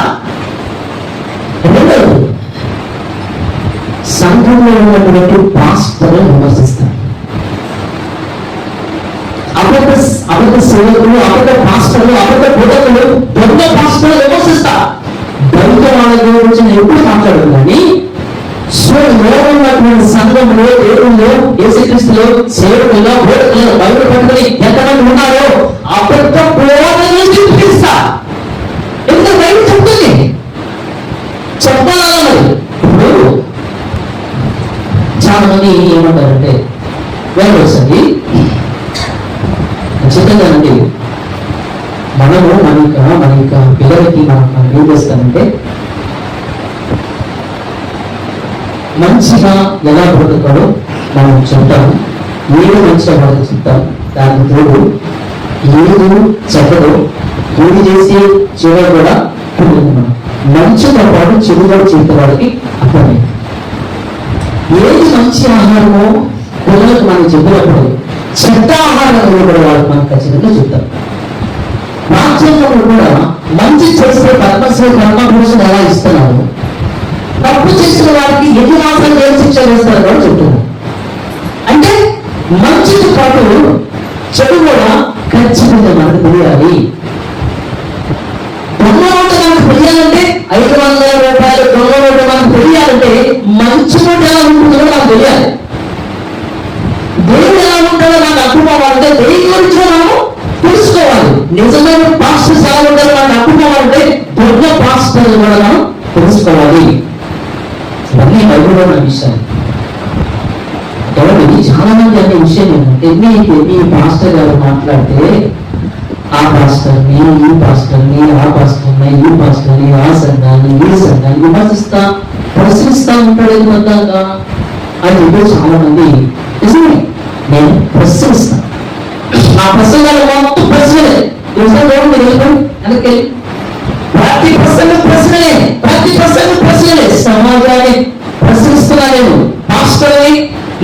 రెండవది, సంఘంలో ఉన్నటువంటి పాస్టర్లు విమర్శిస్తారు. అబద్ధ సేవకులు, అబద్ధ పాస్టర్లు, అబద్ధ బోధకులు, దొంగ పాస్టర్లు విమర్శిస్తా. దొంగ వాళ్ళ గురించి నేను ఎప్పుడు మాట్లాడదు కానీ ఉన్నటువంటి సంఘంలో, దేవుల్లో, యేసుక్రీస్తులో, సేవకుల్లో, బోధకుల్లో, బైబిల్ పట్టుకుని ఎంతమంది ఉన్నారో అబద్ధ బోధనలు చూపిస్తా. ఎందుకంటే బైబిల్ చెప్తుంది, చెప్పాలా మరి. ఇప్పుడు చాలా మంది ఏమంటారంటే వెళ్ళొస్తుంది ఖచ్చితంగానండి, మనము మన యొక్క పిల్లలకి మనం ఏం చేస్తామంటే మంచిగా ఎలా బ్రతుకాలో మనం చెప్తాము, ఏది మంచిగా వాళ్ళకి చెప్తాం. దానికి తోడు ఏది చెడ్డదో ఏది చేసి చెడు కూడా మనం మంచితో పాటు చెడుగా చేసే వాళ్ళకి అర్థమైంది. ఏది మంచి ఆహారమో పిల్లలకు మనం చెప్పినప్పుడు చెడ్డ ఆహారం కూడా వాళ్ళకి మనం ఖచ్చితంగా చెప్తాం. రాజ్యాంగంలో కూడా మంచి చేస్తే పద్మశ్రీ పద్మభూషణ్ ఎలా ఇస్తున్నారు, తప్పు చేసిన వారికి ఎన్ని మాత్రం ఏం శిక్ష వేస్తారు కూడా చెప్తున్నారు. అంటే మంచితో పాటు చెడు కూడా ఖచ్చితంగా మనకు తెలియాలి. దొంగ నోటు మనకు తెలియాలంటే 500 రూపాయలు దొంగ నోటు మనకు తెలియాలంటే మంచి నోటు ఎలా ఉంటుందో నాకు తెలియాలి. దేవుడు ఎలా ఉంటాడో నాకు అర్థమవ్వాలంటే దేని గురించి మనం తెలుసుకోవాలి. నిజమైన పాస్టర్స్ ఎలా ఉంటారో నాకు అర్థమవ్వాలంటే దొంగ పాస్టర్లు కూడా మనం తెలుసుకోవాలి. ఇవన్నీ బైబిల్లో ఉన్న విషయాలు. కాబట్టి చాలా మంది అనే విషయం ఏంటంటే మీ పాస్టర్ గారు మాట్లాడితే ఆ పాస్టర్ని, ఈ పాస్టర్ని, ఆ పాస్టర్ని, ఈ పాస్టర్ని, ఆ సంఘాన్ని, ఈ సంఘాన్ని విమర్శిస్తా, ప్రశ్నిస్తా ఉంటాడు. ఎందుకంతా అని చెప్పి చాలా మంది నిజమే, నేను ప్రశ్నిస్తాను. ఆ ప్రసంగాలు మొత్తం ప్రశ్నలే. వెనక్కి ప్రతి ప్రసంగం ప్రశ్నలే, ప్రతి ప్రసంగం ప్రశ్నలే. సమాజాన్ని ప్రశ్నిస్తున్నా, పాస్టర్ని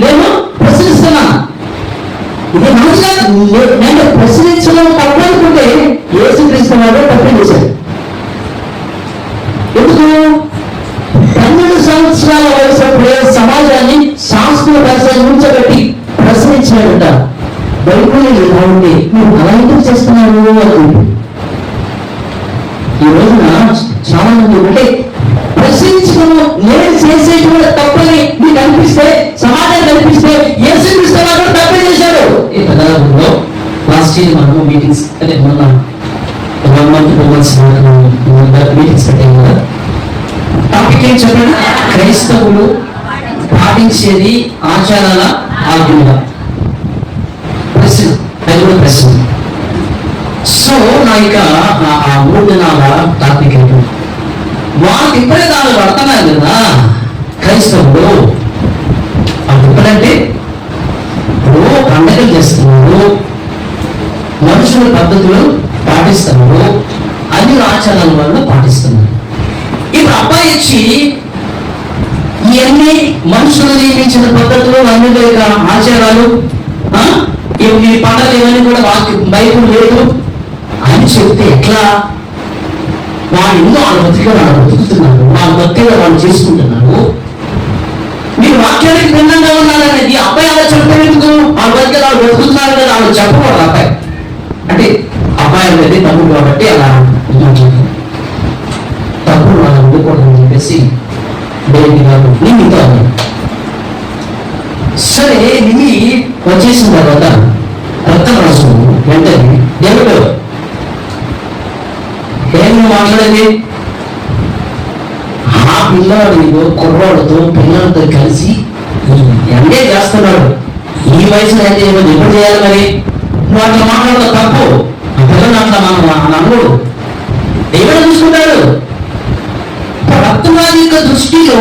నేను ప్రశ్నిస్తున్నా. ఇది మంచిగా నేను ప్రశ్నించడం తప్పనుకుంటే యేసుక్రీస్తు వారు తప్పే చేశారు. ఎందుకు 12 సంవత్సరాల వయసులో సమాజాన్ని శాస్త్ర పరిసరాన్ని ఉంచబెట్టి ప్రశ్నించినట్ట. బైబిల్ ఎలా ఉంటే మీరు అలా ఎందుకు చేస్తున్నారు అని. ఈ రోజున చాలా మంది ఉంటే ప్రశ్నించడం నేను చేసేటువంటి తప్పని మీకు అనిపిస్తే, సమాజానికి అనిపిస్తే యేసుక్రీస్తు వారు తప్పే చేశారు. ఈ పదార్థంలో లాస్ట్ ఇయర్ మనము మీటింగ్స్ అంటే మొన్న 1 month 2 months మీటింగ్స్ పెట్టాము కదా. టాపిక్ ఏం చెప్పండి? క్రైస్తవులు పాటించేది ఆచారాల ఆజ్ఞల. ప్రశ్న, అది కూడా ప్రశ్న. సో నా ఇక ఆ 3 దినాల టాపిక్ ఏంటంటే వాళ్ళకి ఇప్పుడే దాన్ని పడుతున్నారు కదా క్రైస్తవులు. వాళ్ళు ఎప్పుడంటే ఇప్పుడు పండగలు చేస్తున్నారు, మనుషుల పద్ధతులు పాటిస్తున్నారు, అన్ని ఆచారాల వల్ల పాటిస్తున్నారు. ఇప్పుడు అబ్బాయి ఇచ్చి ఇవన్నీ మనుషులు నియమించిన పద్ధతులు, అన్ని ఆచారాలు, ఈ పండగలు ఇవన్నీ కూడా వాళ్ళకి బైబిల్ లేదు అని చెప్తే ఎట్లా? వాళ్ళు ఎన్నో వాళ్ళ బతిగా వాళ్ళు బతుకుతున్నారు, వాళ్ళ బతిగా వాళ్ళు చేసుకుంటున్నారు. మీరు వాక్యానికి భిన్నంగా ఉన్నారనేది అబ్బాయి అలా చెప్పేందుకు? వాళ్ళ బతిగా వాళ్ళు బతుకుతున్నారు కదా, వాళ్ళు చెప్పకూడదు. అబ్బాయి అంటే అబ్బాయి అనేది తప్పు కాబట్టి అలా తప్పుడు వాళ్ళు ఉండకూడదని చెప్పేసి దేవుడి గారు నిమిత్తం. సరే నిమి వచ్చేసిన తర్వాత రక్తం రాసుకుంది. వెంటనే దేవుడు ఏం మాట్లాడేది? ఆ పిల్లవాడు కుర్రాడుతో పిల్లలతో కలిసి ఎంజాయ్ చేస్తున్నాడు. ఈ వయసులో ఎంజాయ్ చేయమని ఎప్పుడు చేయాలి మరి? నువ్వు అట్లా మాట్లాడతా తప్పు. ఆ పిల్లలు అట్లా మనం అనుకోడు. దేవుడు చూసుకుంటాడు. రక్తవాది యొక్క దృష్టిలో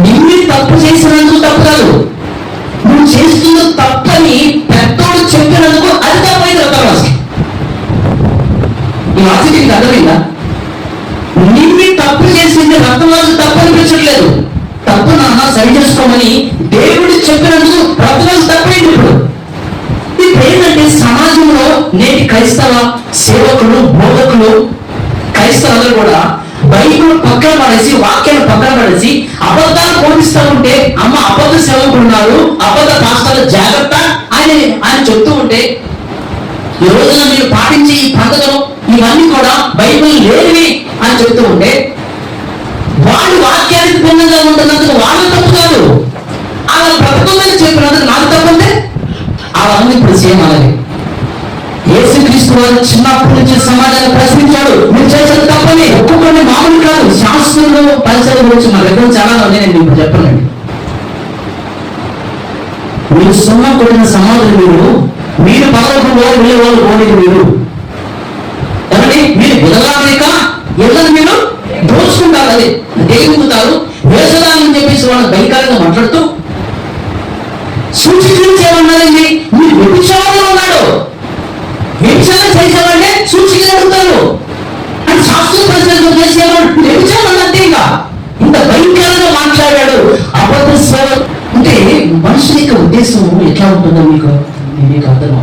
నిన్ను తప్పు చేసినందుకు తప్పు కాదు, నువ్వు చేస్తున్న తప్పని పెద్దోడు చెప్పినందుకు అది తప్పైంది. రక్తవాసి ఈ వాసికి నీకు అర్థమైందా? నిన్ను తప్పు చేసింది రక్తవాసి తప్పు అనిపించట్లేదు. తప్పు నాన్న సరి చేసుకోమని దేవుడు చెప్పినందుకు రక్తవాసి తప్పైంది. ఇప్పుడు ఏంటంటే సమాజంలో నేటి క్రైస్తవ సేవకులు, బోధకులు, క్రైస్తవులు కూడా బైబిల్ పక్కన పడేసి, వాక్యాన్ని పక్కన పడేసి అబద్ధాలు పోషిస్తూ ఉంటే, అమ్మ అబద్ధ సేవకున్నారు, అబద్ధ పాస్టర్లు జాగ్రత్త ఆయన చెప్తూ ఉంటే, ఈ రోజున మీరు పాటించే ఈ పండుగలు ఇవన్నీ కూడా బైబిల్ లేనివి అని చెప్తూ ఉంటే, వాళ్ళు వాక్యానికి భిన్నంగా ఉంటున్నందుకు వాళ్ళు తప్పు కాదు, అలా బ్రతకమని చెప్పినందుకు నాకు తప్పుంటే అవన్నీ ఇప్పుడు సేమ్ అలాగే. యేసుక్రీస్తు వారు చిన్నప్పటి నుంచి సమాజాన్ని ప్రశ్నించాడు, మీరు చేసేది తప్పని. ఒక్కొక్కరిని మామూలు కాదు, శాస్త్రులు పరిచయం గురించి మా దగ్గర చాలా నేను మీకు చెప్పనండి. మీరు సున్నం కొట్టిన సమాధులు మీరు పదవులు వెళ్ళే వాళ్ళు పోలేదు. మీరు ఏమండి, మీరు వినలేక ఎల్లరు మీరు దోచుకుంటారు, అది దేవుతారు, వేసదాలని చెప్పేసి వాళ్ళు భయంకరంగా మాట్లాడుతూ సూచికరించి ఏమన్నారండి? మీరు వ్యభిచారంలో ఉన్నాడు, వ్యభిచారం చేసేవాళ్ళే సూచికలు అడుగుతారు అని శాస్త్ర పరిచయం చేసేవాడు. వ్యభిచారం అంటే ఇంకా ఇంత భయంకరంగా మాట్లాడాడు. అబద్ధ సేవ అంటే మనుషుల యొక్క ఉద్దేశం ఎట్లా ఉంటుందో మీకు అర్థం.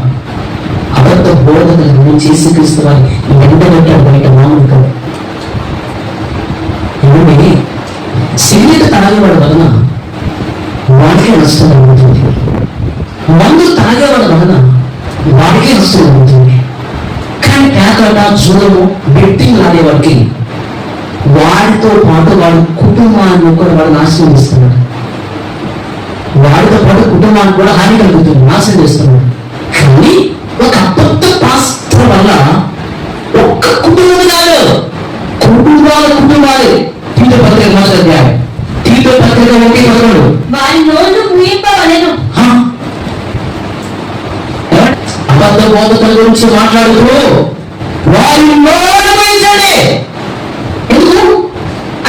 అబద్ధ బోధనలు చేసి క్రీస్తు వారి ఎండబెట్టాడు బయట మామూలు కాదు. ఏమండి, సిగరెట్ తాగేవాడు వలన వాడికే నష్టం జరుగుతుంది, మందు తాగేవాడు వలన వాడికే నష్టం జరుగుతుంది. కానీ పేకాట, జూదము, బెట్టింగ్ ఆడేవాడికి వాడితో పాటు వాడి కుటుంబాన్ని కూడా వాడు నాశనం చేస్తున్నాడు. వాడితో పాటు కుటుంబానికి కూడా హాని కలుగుతుంది, నాశనం చేస్తున్నాడు. కానీ ఒక అబద్ధ పాస్టర్ వల్ల ఒక్క కుటుంబం కాదు, కుటుంబాలే. తీర్థ పత్రిక మాట్లాడారు. తీర్థ పత్రిక 1:11 వారి నోళ్ళు మూయింపవలెను. అబద్ధ బోధకుల గురించి మాట్లాడుతూ వారి నోళ్ళు మూయించండి. ఎందుకు?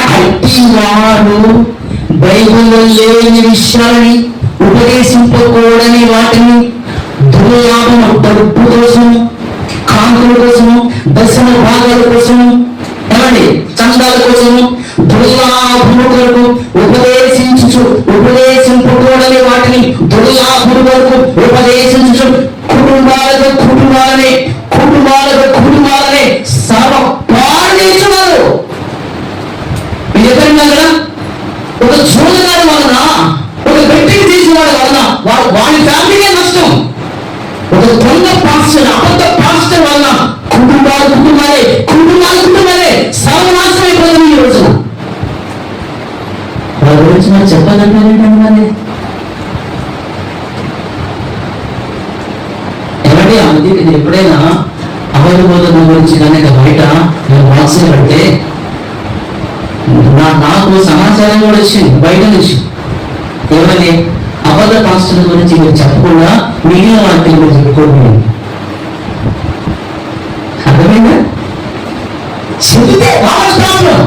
అట్టి వారు బైబిల్లో లేని విషయాలని ఉపదేశింపకూడని వాటిని దుర్లాభం, డబ్బు కోసం, కాంతుల కోసం, దశమ భాగాల కోసం, ఏమండి చందాల కోసం, దుర్లాభముల కొరకు ఉపదేశింపకూడని వాటిని దుర్లాభముల కొరకు ఉపదేశించు కుటుంబాలనే సర్వ పాడించున్నారు. మీరు ఎక్కడున్నా కదా, ఒక చూడగారి వలన, ఒక బెట్టింగ్ తీసిన వాడి వలన వాడి ఫ్యామిలీకే నష్టం. ఒక దొంగ పాస్టర్, అబద్ధ పాస్టర్ వలన కుటుంబాలే సర్వనాశనం అయిపోయింది. ఈ రోజున వాళ్ళ గురించి మనం చెప్పాలంటే మరి ఏమంటే అందుకే ఇది ఎప్పుడైనా అబద్ధ బోధన గురించి కానీ బయట నేను వాక్సిన్ పెడితే నాకు సమాచారం కూడా వచ్చింది బయట నుంచి. ఏమని? అబద్ధ పాస్టర్ల గురించి మీరు చెప్పకుండా మిగిలిన వాక్యం గురించి చెప్పుకోండి. అర్థమైందా? చెబితే వాళ్ళ ప్రాబ్లం,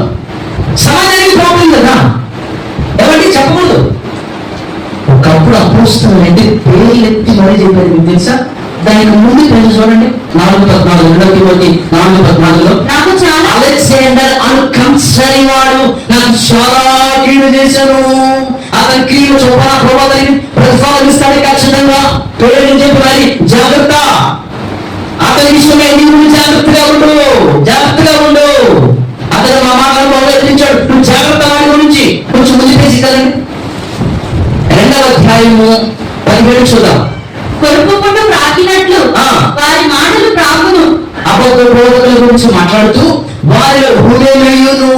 సమాజానికి ప్రాబ్లం కదా. ఎవరికి చెప్పకూడదు. ఒకప్పుడు అపోస్తలులు అంటే పేర్లు ఎత్తి మరీ చెప్పారు. మీకు తెలుసా? దానికి ముందు పేరు చూడండి, 4:14 4:14 నాకు చాలా అలెగ్జాండర్ అన్కంసరీ వాడు నాకు చాలా కీడు చేశాను, అతని కీడు చొప్పున ప్రతిఫలమిస్తాడు ఖచ్చితంగా. పేరు చెప్పి మరి జాగ్రత్త, అతని విషయమే నువ్వు జాగ్రత్తగా ఉండు. అతను మా మాటలను అవలంబించాడు, నువ్వు జాగ్రత్త వాడి గురించి. కొంచెం ముందు పేసి కదండి, 2వ అధ్యాయము 17 చూద్దాం. కొరుకుకుంటూ ప్రాకినట్లు వారి మాటలు ప్రాకును. అబద్ధ బోధకుల గురించి మాట్లాడుతూ వారి హృదయమయ్యును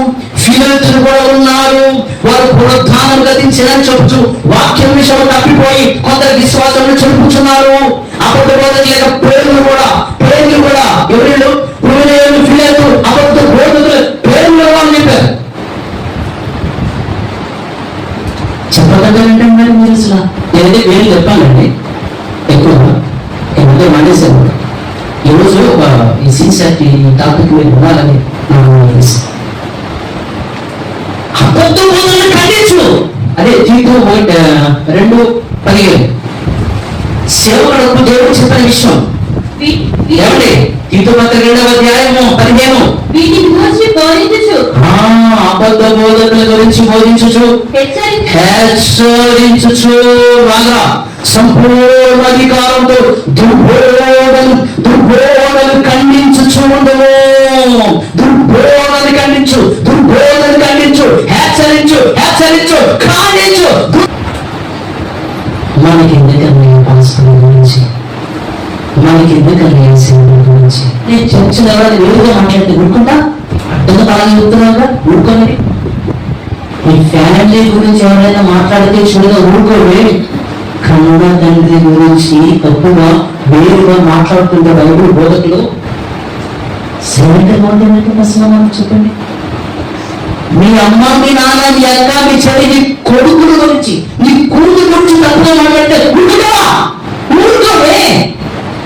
ఫిలంతులు కూడా ఉన్నారు, వారు పునరుద్ధానం గతించదని చెబుతూ వాక్యం విషయం తప్పిపోయి కొందరు విశ్వాసం చెప్పుచున్నారు. అబద్ధ బోధకుల యొక్క పేర్లు కూడా ఎవరు పురుషులు ఫిలెతు అబద్ధ బోధకుల పేర్లు అని చెప్పారు. చెప్పగలరు ఏంటంటే మరి మీరు అసలు నేనైతే పేర్లు చెప్పాలండి ఎక్కువ ఏమంటే మానేశాను. ఈరోజు ఈ సీసాట్ ఈ టాపిక్ మీద ఉండాలని అబద్ధ బోధనలు ఖండించు. అదే తీతు 2:15 సేవకులకు దేవుడు చెప్పిన విషయం ఏమండి? తీతు పత్రిక 2:15 వీటిని గూర్చి బోధించుచు అబద్ధ బోధకుల గురించి బోధించుచు హెచ్చరించుచు బాగా సంపూర్ణ అధికారంతో దుర్బోధను ఖండించుచు ఉండవు. దుర్బోధను ఖండించు, హెచ్చరించు, ఖండించు. మనకి ఎందుకన్నా పాస్టర్ గురించి, మనకి ఎందుకన్నా సేవల గురించి నేను చర్చలు ఎవరైనా వేరుగా మాట్లాడితే ఊరుకుంటా? అడ్డంగా బాగా చెప్తున్నాగా ఊరుకోండి. మీ ఫ్యామిలీ గురించి ఎవరైనా మాట్లాడితే చూడగా ఊరుకోవే. కన్న తండ్రి గురించి తప్పుగా వేరుగా మాట్లాడుతుంటే బైబిల్ బోధకులు చెప్పండి. మీ అమ్మ, మీ నాన్న, మీ అక్క, మీ చెల్లి, నీ కొడుకుల గురించి, నీ కూతురు గురించి తప్పుగా మాట్లాడితే ఊరుకోవే.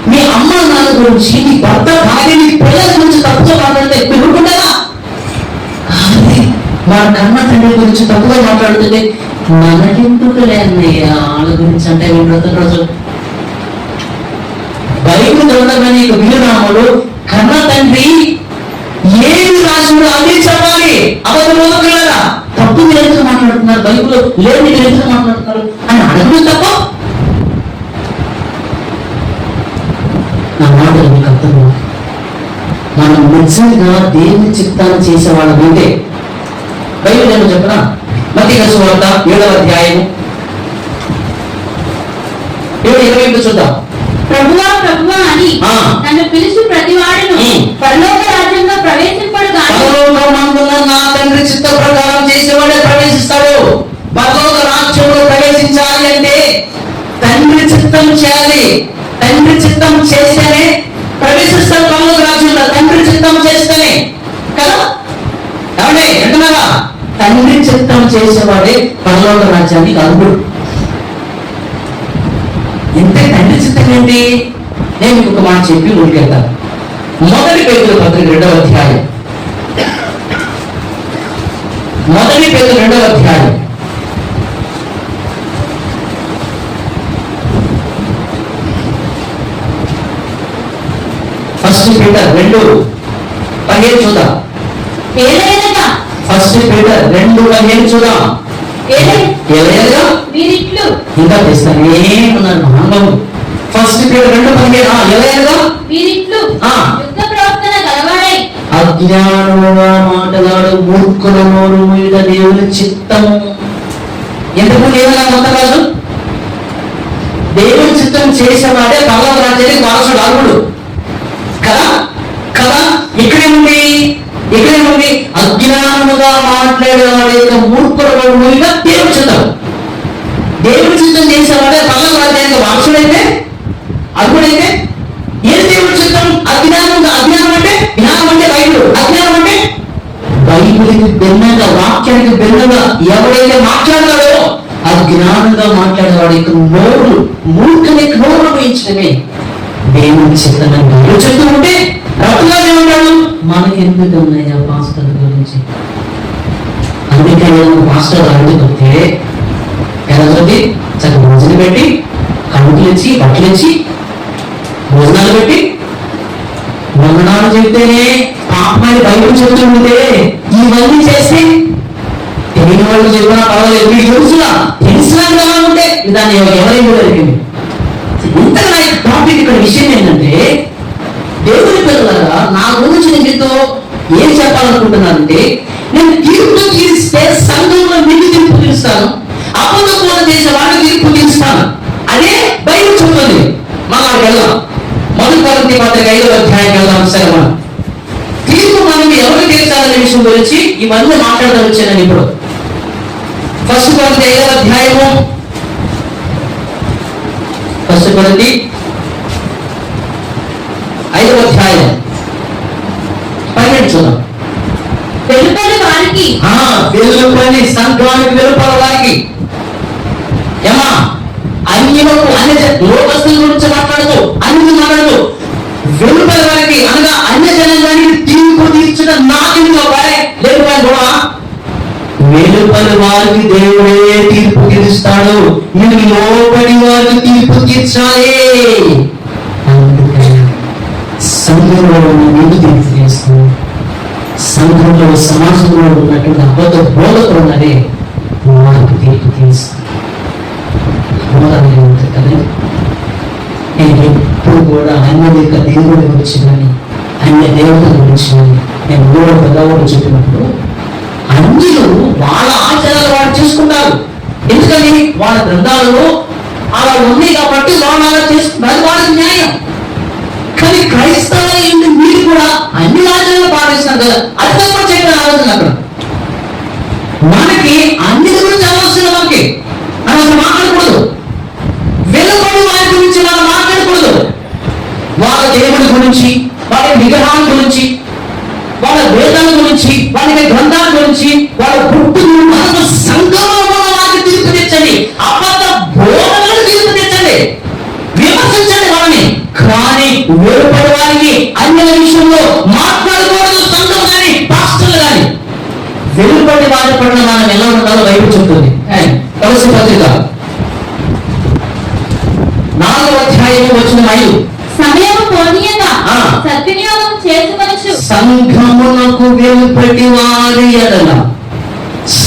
మీ అమ్మ నాన్న గురించి, నీ భర్త భార్య, నీ పిల్లల గురించి తప్పుగా మాట్లాడితే ఊరుకుంటారా? మా కన్న తండ్రి గురించి తప్పుగా మాట్లాడుతుంది మనకెందుకు లేదన్నయ్య వాళ్ళ గురించి అంటే రోజు బైబిల్ చదవగానే వీరునామాలు కన్న తండ్రి ఏది రాసుడు అదే చెప్పాలి. అబద్ధమోదకులారా తప్పు మీరు ఎందుకు మాట్లాడుతున్నారు, బైబిల్లో లేని మీరు ఎందుకు మాట్లాడుతున్నారు అని అడగడం తప్ప. నా మాటలు మీకు అర్థం. మనం నిజంగా దేవుని చిత్తాన్ని చేసేవాళ్ళం ఉంటే బైబిల్ ఏమో చెప్పనా? మత్తయి సువార్త 7:20 చూద్దాం. ప్రభువా ప్రభువా అని నన్ను పిలుచు ప్రతి వాడును పరలోక రాజ్యంలో ప్రవేశింపడు గాని పరలోకమందున నా తండ్రి చిత్త ప్రకారం చేసేవాడే ప్రవేశిస్తాడు. పరలోక రాజ్యంలో ప్రవేశించాలి అంటే తండ్రి చిత్తం చేయాలి. తండ్రి చిత్తం చేస్తేనే ప్రవేశిస్తాడు పరలోక రాజ్యంలో. తండ్రి చిత్తం చేస్తేనే కదా. ఏమండి అంటున్నారా? తండ్రి చిత్తం చేసేవాడే పరలోక రాజ్యానికి అర్హుడు. ఇంతే తండ్రి చిత్తం ఏంటి? నేను మీకు ఒక మాట చెప్పి ఊరికెళ్తాను. 1 పేతురు పత్రిక 2వ అధ్యాయం. 1 పేతురు 2వ అధ్యాయం. ఫస్ట్ పీటర్ 2:15 చూద్దాం. ఏలయనగా 1 పీటర్ 2:15 చూద్దాం. ఏలయనగా మీరిట్లు ఇంకా తెస్తాను ఏమన్నారు మహానుభావుడు. 1 పీటర్ 2:15 ఏలయనగా మీరిట్లు యుక్త ప్రవర్తన గలవారై అజ్ఞానులుగా మాటలాడు మూర్ఖుల నోరు మీద దేవుని చిత్తము. ఎందుకు ఏమన్నా కొత్త రాజు దేవుని చిత్తం చేసేవాడే పర్లోక రాజ్యానికి వారసుడు అర్హుడు కదా కదా. ఇక్కడేముంది అజ్ఞానముగా మాట్లాడేవాడి యొక్క మూర్ఖుల నోరు మీద దేవుని చిత్తం. దేవుని చిత్తం చేసేవాడే పర్లోక రాజ్యానికి వారసుడైతే అర్హుడైతే ఏం దేవుని చిత్తం? అజ్ఞానం అంటే జ్ఞానం అంటే బైబిల్, అజ్ఞానం అంటే బైబిల్కి భిన్నంగా వాక్యానికి భిన్నంగా ఎవరైతే మాట్లాడతాడో అజ్ఞానంగా మాట్లాడేవాడి యొక్క నోరు మూర్ఖని నోరు ఉపయోగించడమే దేవుని చిత్తం అని మీరు చెప్తూ ఉంటే రత్నాలు ఏమంటాడు? మనకెందుకు ఉన్నాయా పాస్టర్ గురించి? అందుకే పాస్టర్ అడుగుతుంటే ఎలా చదివి చక్కగా రోజులు పెట్టి కడుపులు ఇచ్చి బట్టలు ఇచ్చి భోజనాలు పెట్టి వందనాలు చెప్తేనే పాపమైన బైబిల్ చెప్తుంటే ఇవన్నీ చేస్తే తెలియని వాళ్ళు చెప్పినా పర్వాలేదు, మీకు తెలిసినా ఉంటే దాన్ని ఎవరైనా కూడా అడిగింది. ఇంతగా టాపిక్ ఇక్కడ విషయం ఏంటంటే దేవుని పిల్లలారా నా గురించి నేను మీతో ఏం చెప్పాలనుకుంటున్నానంటే నేను తీర్పు తీరిస్తే సంఘంలో మీకు తీర్పు తీరుస్తాను, అబద్ధ బోధ చేసే వాళ్ళకి తీర్పు తీరుస్తాను అదే బైబిల్ చెప్తుంది. మనం వెళ్దాం 1 కొరింథీ పత్రిక 5వ అధ్యాయం వెళ్దాం. సరే మనం తీర్పు మనకి ఎవరు తీర్చాలనే విషయం గురించి ఇవన్నీ మాట్లాడదాం వచ్చానని ఇప్పుడు 1 కొరింథీ 5వ అధ్యాయము 1 కొరింథీ 5వ అధ్యాయం 12 చూద్దాం. వెలుపలి వారికి వెలుపలి సంఘానికి వెలుపల వారికి ఏమా అన్యులకు అన్య లోకస్తుల గురించి మాట్లాడుతూ అన్ని మాట్లాడుతూ వెలుపలి వారికి అనగా అన్య జనానికి తీర్పు తీర్చిన నాకెందుకు వారే లేదు కూడా వెలుపలి వారికి దేవుడే తీర్పు తీరుస్తాడు. మీరు లోపలి వారికి తీర్పు తీర్చాలి. అందుకని సంఘంలో నీకు తీర్పు తీరుస్తాను. సంఘంలో సమాజంలో ఉన్నటువంటి అబద్ధ బోధకులు ఉన్నదే వారికి తీర్పు తీరుస్తాను. కదా నేను ఎప్పుడు కూడా అన్య దేవుడి గురించి కానీ అన్య దేవతల గురించి కానీ నేను మూడో పెద్దవాడు చెప్పినప్పుడు అన్యులు వాళ్ళ ఆచారాలు వాళ్ళు చేసుకుంటారు. ఎందుకని వాళ్ళ గ్రంథాలు అలా ఉన్నాయి కాబట్టి వాళ్ళు అలా చేసుకుంటారు, వాళ్ళకి న్యాయం. కానీ క్రైస్తవ మీరు కూడా అన్ని ఆచారాలు పాటిస్తారు కదా, అది కూడా చెప్పిన ఆలోచన అక్కడ మనకి అన్ని గురించి ఆలోచన మనకి అసలు మాట్లాడకూడదు. వెలుపడి వారి గురించి మనం మాట్లాడకూడదు. వాళ్ళ దేవుడి గురించి, వాళ్ళ విగ్రహాల గురించి, వాళ్ళ వేదాల గురించి, వాళ్ళ గ్రంథాల గురించి, వాళ్ళ పుట్టును మనకు సంఘంలో వారికి తీర్పు తెచ్చండి. అబద్ధ బోధనలకు తీర్పు తెచ్చండి, విమర్శించండి వాళ్ళని. కానీ వెలుపడి వారికి అన్య విషయంలో మాట్లాడకూడదు. సంఘం కానీ పాస్టర్లు కానీ వెలుపడి వారి పట్ల మనం ఎలా ఉండాలో బైబిల్ చెప్తుంది. కొలస్సీ పత్రిక 4వ అధ్యాయము వచనం 5. సమయము పోనీయక సద్వినియోగం చేసుకొనొచ్చు. సంఘమునకు వెలుపటి వారి ఎడల,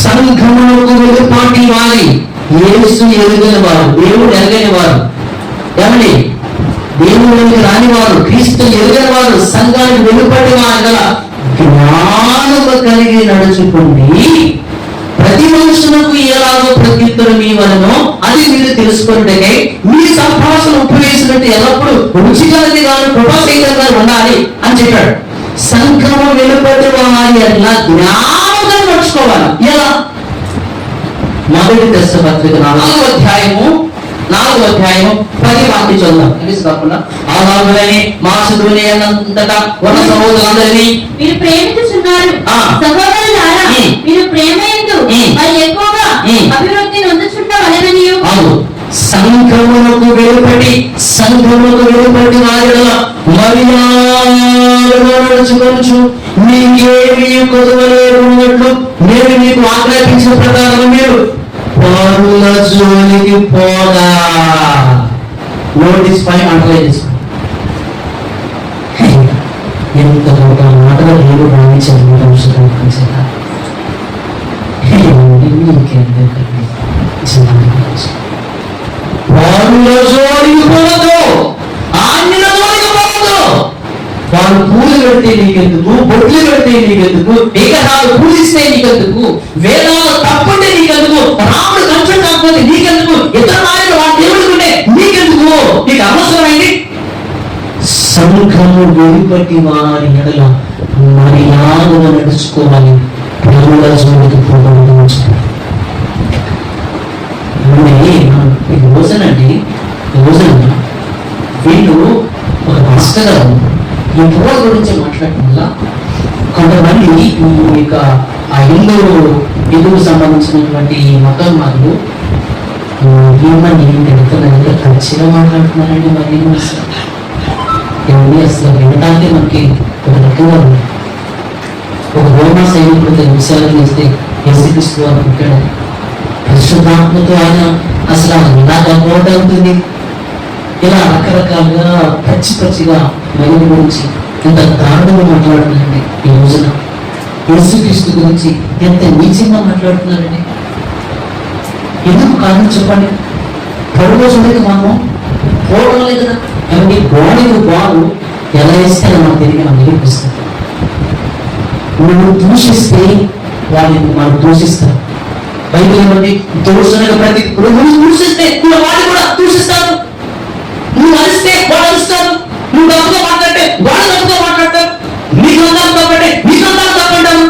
సంఘమునకు వెలుపటి వారి, యేసు ఎరుగని వారు, దేవుడు ఎరగని వారు, ఏమండి దేవుడికి రాని వారు, క్రీస్తు ఎరుగని వారు, సంఘానికి వెలుపటి వారి ఎడల జ్ఞానము కలిగి నడుచుకోండి. ప్రతి మనుషులకు ఎలాగో ప్రత్యుత్తరం ఇవ్వనో అది మీరు తెలుసుకుంటే మీ సంభాషణ ఉపయోగించినట్టు ఎల్లప్పుడూ రుచికలది కాదు కృపాశీలంగా ఉండాలి అని చెప్పాడు. సంఘము వెలుపటి వారి అట్లా జ్ఞానంగా నడుచుకోవాలి. ఎలా? మొదటి దశ పత్రిక 4వ అధ్యాయము 10 వాక్యం చదువుదాం. కాకుండా అలాగని మాసిదోనియంతటా ఉన్న సహోదరులందరినీ మీరు ప్రేమించుచున్నారు. సహోదరులారా, మీరు ప్రేమయందు మరి ఎక్కువగా అభివృద్ధి నొందుచుండవలెననియు. సంఘమునకు వెలుపటి వారిలో మర్యాదగా నడుచుకొనుచు మీకేమీ కొదవలేకున్నట్లు నేను మీకు ఆజ్ఞాపించిన ప్రకారం మీరు పరుల జోలికి పోగా. నోటీస్ పై అంటలేదు. ఎంత ఒక మాటగా దేవుడు రాణించారు. పరుల జోలికి పోవద్దు, ఆజ్ఞల జోలికి పోవద్దు. వాళ్ళు పూలు పెడితే నీకెందుకు, బొట్లు పెడితే నీకెందుకు, విగ్రహాలు పూజిస్తే నీకెందుకు, వేదాలు తప్పుంటే నీకెందుకు, రాముడు కంచె కాకపోతే నీకెందుకు, ఇతర నాయకులు వాళ్ళ దేవుడుకుంటే నీకెందుకు, నీకు అవసరమైంది. సంఘము వెలుపటి వారి ఎడల మర్యాదగా నడుచుకోవాలి. ప్రభువుల జోలికి పోవద్దు. ఈ రోజున వీళ్ళు ఒక మాస్టర్ గారు ఈ పువ్వుల గురించి మాట్లాడటం వల్ల కొంతమంది ఈ యొక్క ఆ హిందువుకు సంబంధించినటువంటి ఈ మతోన్మాదులు ఏమని వెళ్తున్నది ఖచ్చితంగా మాట్లాడుతున్నారండి. మరి అసలు వినడానికి మనకి ఒక రకంగా ఉంది. ఒక రోమా సైనికుడు విషయాలు చేస్తే యేసుక్రీస్తు వారు పుట్టాడు. పరిశుద్ధాత్మతో ఆయన అసలు నాకు అమౌంట్ అవుతుంది. ఇలా రకరకాలుగా పచ్చిగా మహిళ గురించి ఎంత దారుణంగా మాట్లాడుతున్నారండి. ఈ రోజున యేసుక్రీస్తు గురించి ఎంత నీచంగా మాట్లాడుతున్నారండి. ఎందుకు కారణం చెప్పండి? ప్రభువు చూడక మనము పోవడం లేదు కదా. ఏమంటే గోడకు బాగు ఎలా వేస్తే మనం తిరిగి మనం నిరూపిస్తాం. నువ్వు దూషిస్తే వాళ్ళని మనం దూషిస్తాం. బైబిల్ ఏమంటే దూషణగా ప్రతి నువ్వు దూషిస్తే వాళ్ళు కూడా దూషిస్తారు. నువ్వు అరిస్తే వాళ్ళు అరుస్తారు. నువ్వు తప్పుగా మాట్లాడితే వాళ్ళు తప్పుగా మాట్లాడతారు. నీ గ్రంథాలు తప్పంటే నీ గ్రంథాలు తప్పంటారు.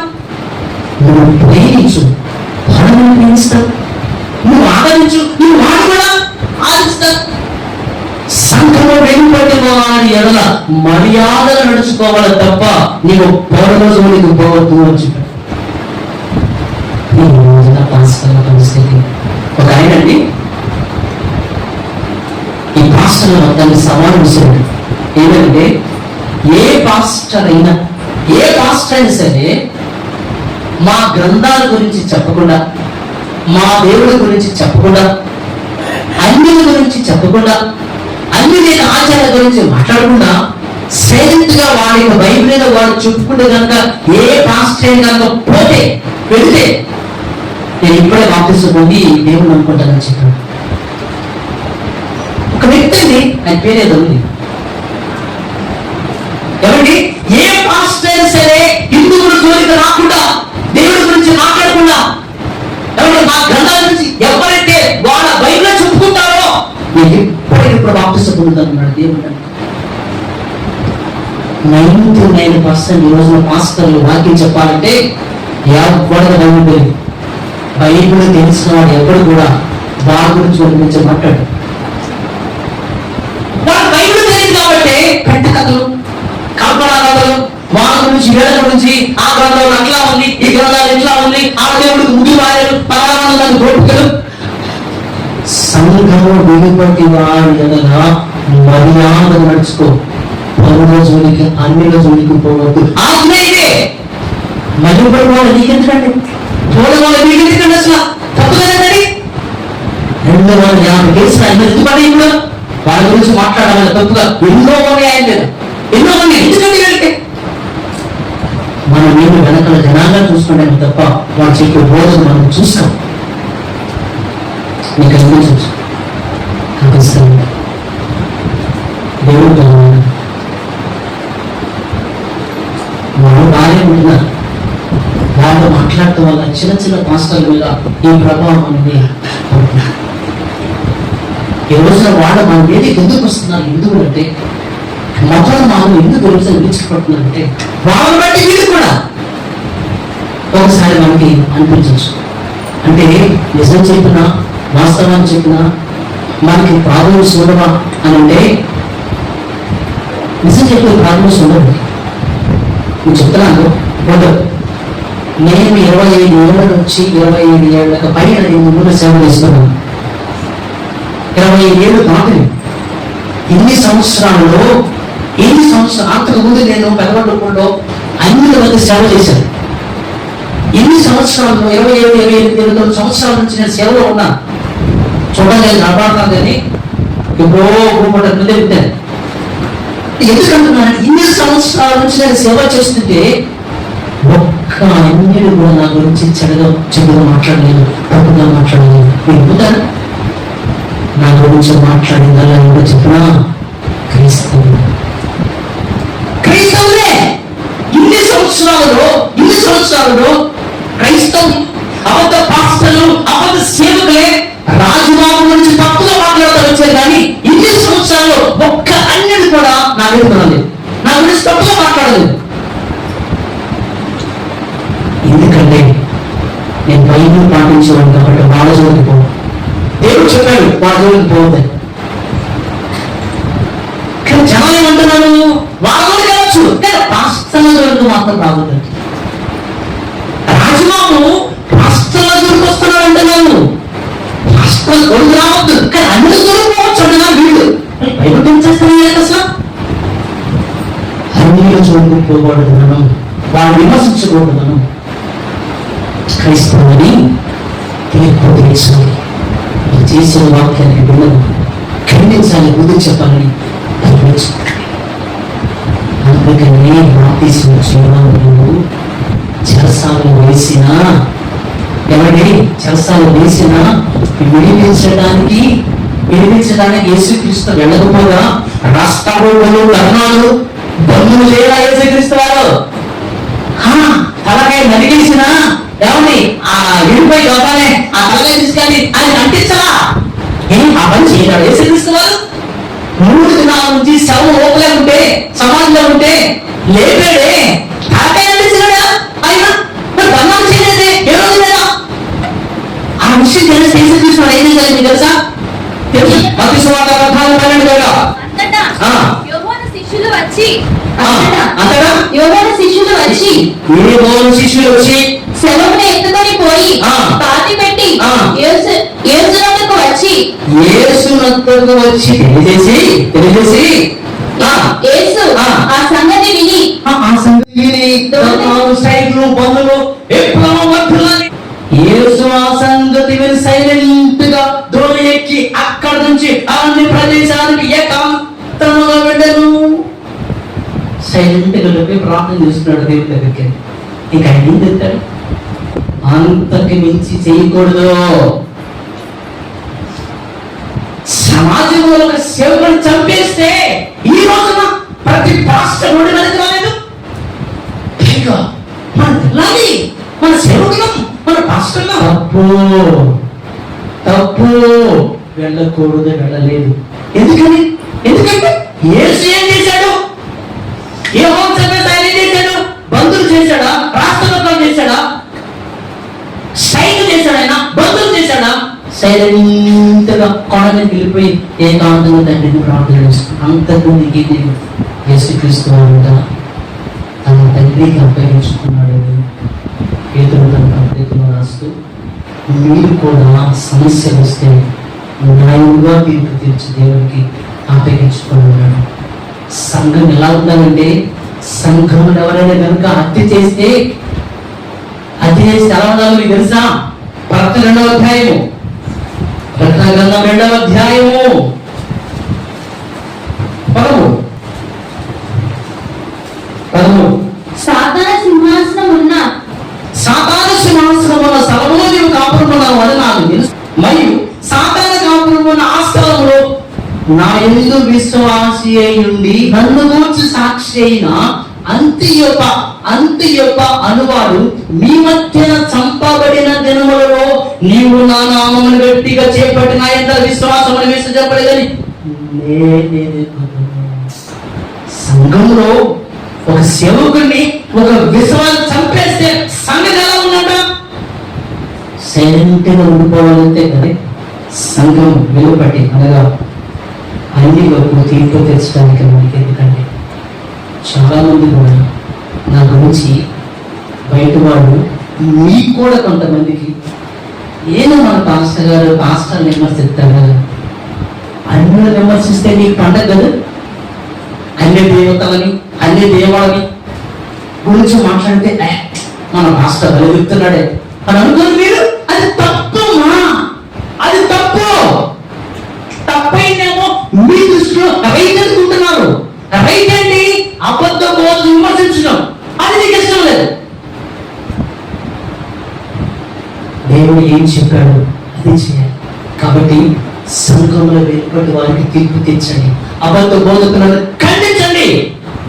నువ్వు ప్రేమించు, వాళ్ళని ప్రేమిస్తావు. నువ్వు ఆదరించు, నువ్వు వాళ్ళు కూడా ఆదరిస్తారు. సంఘము వెలుపటి వారి ఎడల మర్యాద చేసుకోవాలి తప్ప నీవు పౌరలో నీకు పోవద్దు అని చెప్పాడు. ఈ రోజున పాస్టర్ల పరిస్థితి ఒక ఆయనండి ఈ పాస్టర్ల మొత్తాన్ని సవాలు విసిరాడు. ఏమంటే ఏ పాస్టర్ అయినా సరే మా గ్రంథాల గురించి చెప్పకుండా, మా దేవుడి గురించి చెప్పకుండా, అన్యుల గురించి చెప్పకుండా, అన్ని ఆచారాల గురించి మాట్లాడకుండా సైలెంట్ గా వాడి బైబిల్ మీద వాడు చెప్పుకుంటే కనుక ఏ పాస్టర్ కనుక వెళితే నేను ఇప్పుడే బాప్తిసం పొంది దేవుడు అనుకుంటానని చెప్పాడు. ఒక వ్యక్తి అండి, ఆయన పేరేదో ఉంది. ఎవరికి ఏ పాస్టర్ సరే హిందువుల జోలికి రాకుండా, దేవుడి గురించి మాట్లాడకుండా, ఎవరికి మా గ్రంథాల గురించి ఎవరైతే వాళ్ళ బైబిల్ చెప్పుకుంటారో నేను ఇప్పుడు బాప్తిసం పొందుతానన్నాడు దేవుడు. 99% ఈ రోజున పాస్టర్లు వాక్యం చెప్పాలంటే ఎవరు బైబిల్ తెలిసిన వాడు ఎవరు కూడా వారి గురించి గురించి మాట్లాడు. వాడు బైబిల్ తెలియదు కాబట్టి పెద్ద కథలు, కల్పనా కథలు, వాళ్ళ గురించి వీళ్ళ గురించి ఆ గ్రంథాలు అట్లా ఉంది, ఈ గ్రంథాలు ఇట్లా ఉంది, ఆ దేవుడికి ముగి వాయలు పరాణాలు గోపికలు. సంఘము వెలుపటి వాడి ఎడల మర్యాద నడుచుకో, పౌరుల జోలికి అన్యుల జోలికి పోవద్దు. ఆజ్ఞ ఇదే. మరుగుపడి వాళ్ళు నీకెందుకండి, చూడడం వాళ్ళు నీకెందుకండి, అసలు తప్పు కదండి. 250 కేసులు ఆయన ఎత్తుపడి కూడా వాళ్ళ గురించి మాట్లాడాలి తప్పుగా ఎన్నో మంది ఆయన లేదు, ఎన్నో మంది ఎందుకండి వెళ్తే మనం మేము వెనకాల జనాంగా చూసుకుంటాం తప్ప వాళ్ళు చెప్పే బోధన మనం చూస్తాం. మీకు అనిపించవచ్చు కనిపిస్తాను దేవుడు వాళ్ళు బాగా ఉంటున్నారు, వాళ్ళు మాట్లాడటం వల్ల చిన్న చిన్న పాస్టర్ల మీద ఈ ప్రభావం అనేది ఈ రోజున వాళ్ళు మన మీద ఎందుకు వస్తున్నారు, ఎందుకు అంటే మతం మనం ఎందుకు విడిచిపడుతున్నారంటే వాళ్ళని బట్టి వీళ్ళు కూడా ఒకసారి మనకి అనిపించవచ్చు. అంటే నిజం చెప్పినా వాస్తవాన్ని చెప్పినా మనకి ప్రాబ్లమ్స్ ఉండవా అని అంటే నిజం చెప్పే ప్రాబ్లమ్స్ ఉండవు. నేను చెప్తున్నాను, ఉండవు. నేను 25 ఏళ్ళ నుంచి 25 ఏళ్ళకి పైన నేను ముందు సేవ చేస్తున్నాను. 25 ఏళ్ళు దాటిని ఇన్ని సంవత్సరాలు అంతకుముందు నేను పెదవడ్డలో అన్ని మంది సేవ చేశాను. ఎన్ని సంవత్సరాలు 27, 28, 29 సంవత్సరాల నుంచి నేను సేవలో ఉన్నాను. చూడండి నడపడతాను కానీ ఎప్పుడో ముందే పెట్టాను. ఎందుకంటున్నాను, ఇన్ని సంవత్సరాల నుంచి నేను సేవ చేస్తుంటే ఒక్క అన్యుడు కూడా నా గురించి చెడుగా మాట్లాడలేదు, తప్పుగా మాట్లాడలేదు. మీరు నా గురించి మాట్లాడిందల్లా కూడా చెప్పినా క్రైస్తవులే. ఇన్ని సంవత్సరాలలో క్రైస్తవం అబద్ధ పాస్టర్లు, అబద్ధ సేవకులే రాజుబాబు గురించి తప్పుగా మాట్లాడుతూ వచ్చారు. కానీ ఇన్ని సంవత్సరాల్లో ఒక్క అన్యుడు కూడా నా గురించి నా గురించి తప్పుగా మాట్లాడలేదు. ఎందుకంటే నేను బైబిల్ పాటించేవాడు కాబట్టి వాళ్ళ జోలికి పోవు. దేవుడు చెప్పాడు వాళ్ళ జోలికి పోవద్దని. కానీ జనాలు ఏమంటున్నాను, వాళ్ళ జోలికి వెళ్ళచ్చు కానీ పాస్టర్ల జోలికి మాత్రం రావద్దండి. రాజుబాబు పాస్టర్ల జోలికి వస్తున్నాడు అంటున్నాను, పాస్టర్ల జోలికి రావద్దు కానీ అన్ని జోలికి పోవచ్చు అంటున్నాను. వీళ్ళు బైబిల్ ఏం చేస్తాను అసలు అన్నిల జోలికి పోకూడదు, వాళ్ళు విమర్శించకూడదు. క్రైస్తవుని తీర్పు తీర్చాలి, చేసిన వాక్యానికి బిడ్డలు ఖండించాలి, ముందుకు చెప్పాలని అందుకని బాప్తిసం చేయడానికి చెరసాలు వేసినా విడిపించడానికి యేసుక్రీస్తు వెళ్ళకపోగా రాష్ట్రాలు ధర్నాలు బంధువులు లేదా యేసుక్రీస్తు వారు తలకాయ నరికేసినా ఏమండి ఆ విడిపై గొప్పనే ఆ తలకాయ తీసుకెళ్ళి ఆయన అంటించరా ఆ పని చేయడాడు యేసుక్రీస్తు వారు. 3 దినాల నుంచి శవం లోపలే ఉంటే సమాధిలో ఉంటే లేపాడే, తలకాయ అంటించడా ఆయన బంధం చేయలేదే ఏ రోజు లేదా. ఆ విషయం తెలిసి యేసుక్రీస్తు వారు ఏం చేయాలి మీకు తెలుసా? తెలుసు. మత్తయి సువార్త 14:12 అంతటా యోహాను శిష్యులు వచ్చి అంతటా వచ్చి శవమును ఎత్తుకొని పోయి ఆ. పాతి పెట్టి ఆ. యేసునొద్దకు వచ్చి యేసునొద్దకు వచ్చి తెలియజేసి యేసు ఆ. ఆ సంగతి విని ఆ సంగతి విని సైకిల్ బంధువులు యేసు ఆ సంగతి విని సైలెంట్ గా దోణి ఎక్కి అక్కడ నుంచి అన్ని ప్రదేశానికి ఏకాంతంగా వెళ్ళను. సైలెంట్ గా వెళ్ళి ప్రార్థన చేస్తున్నాడు దేవుడి దగ్గరికి. ఇంకా ఆయన ఏం చెప్తాడు? అంతకి మించి చేయకూడదు. సమాజంలో ఒక సేవకుని చంపేస్తే ఈ రోజున ప్రతి పాస్టర్ నోటి వెనక రాలేదు. పైగా మన పిల్లాలి, మన సేవకులం, మన పాస్టర్లం తప్పు వెళ్ళకూడదు, వెళ్ళలేదు. ఎందుకంటే యేసు ఏం చేశాడు? ఏ హోమ్ సర్వీస్ ఆయన ఏం చేశాడు? బంధువులు చేశాడా? రాష్ట్రంలో చేశాడా? సైన్ చేశాడు? ఆయన బంధువులు చేశాడా? సైలెంట్ గా కొండ మీద వెళ్ళిపోయి ఏకాంతంగా తండ్రిని ప్రార్థన చేస్తాడు. అంతకు నీకు యేసుక్రీస్తు తన తండ్రికి అప్పగించుకున్నాడు. పేతురు తన పత్రికలో రాస్తూ, మీరు కూడా సమస్యలు వస్తే న్యాయంగా తీర్పు తీర్చి దేవుడికి అప్పగించుకున్నాడు. సంఘం ఎలా ఉండాలంటే, సంఘంలో ఎవరైనా కనుక హత్య చేస్తే ఎలా ఉండాలో మీకు తెలుసా? ప్రకటన 2వ అధ్యాయము, ప్రకటన గ్రంథం 2వ అధ్యాయము 13. సాతాన సింహాసనం ఉన్న స్థలంలో నీవు కాపురమున్నావు అని నాకు తెలుసు. మరియు సాతాన కాపురం ఉన్న ఆ స్థలంలో నా యందు విశ్వాసి అయ్యుండి నన్ను గూర్చి సాక్షి అయిన అంతియొక అనువాడు మీ మధ్యన చంపబడిన దినములలో నీవు నా నామమును గట్టిగా చేపట్టిన ఎంత విశ్వాసం అని వేసి చెప్పలేదని సంఘంలో ఒక సేవకుడిని ఒక విశ్వాసం చంపేస్తే సంఘం ఎలా ఉన్నట? సైలెంట్ గా ఉండిపోవాలంటే కానీ సంఘం వెలుపట్టి అనగా అన్ని వరకు తీర్పు తెచ్చడానికి మనకి. ఎందుకంటే చాలా మంది కూడా నా గురించి బయట వాళ్ళు, మీకు కూడా కొంతమందికి ఏదో మన పాస్టర్ విమర్శిస్తారు కదా, అన్ని విమర్శిస్తే నీకు పండగ కదా. అన్ని దేవతలని అన్ని దేవాలని గురించి మాట్లాడితే మన పాస్టర్ బలి చెప్తున్నాడే అని అనుకోని మీరు, అది తప్పమ్మా, అది తప్పైందేమో మీ దృష్టిలో రైట్ అనుకుంటున్నారు. రైట్ అండి, అబద్ధం రోజు విమర్శించడం అది నీకు ఇష్టం లేదు. దేవుడు ఏం చెప్పాడు అది చేయాలి. కాబట్టి సంఘంలో వెలుపటి వారికి తీర్పు తెచ్చండి, అబద్ధ బోధకులను ఖండించండి.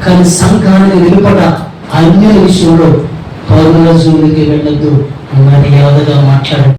కానీ సంఘానికి వెలుపట అన్యుల విషయంలో పౌరుల జోలికి వెళ్ళొద్దు, మర్యాదగా మాట్లాడండి.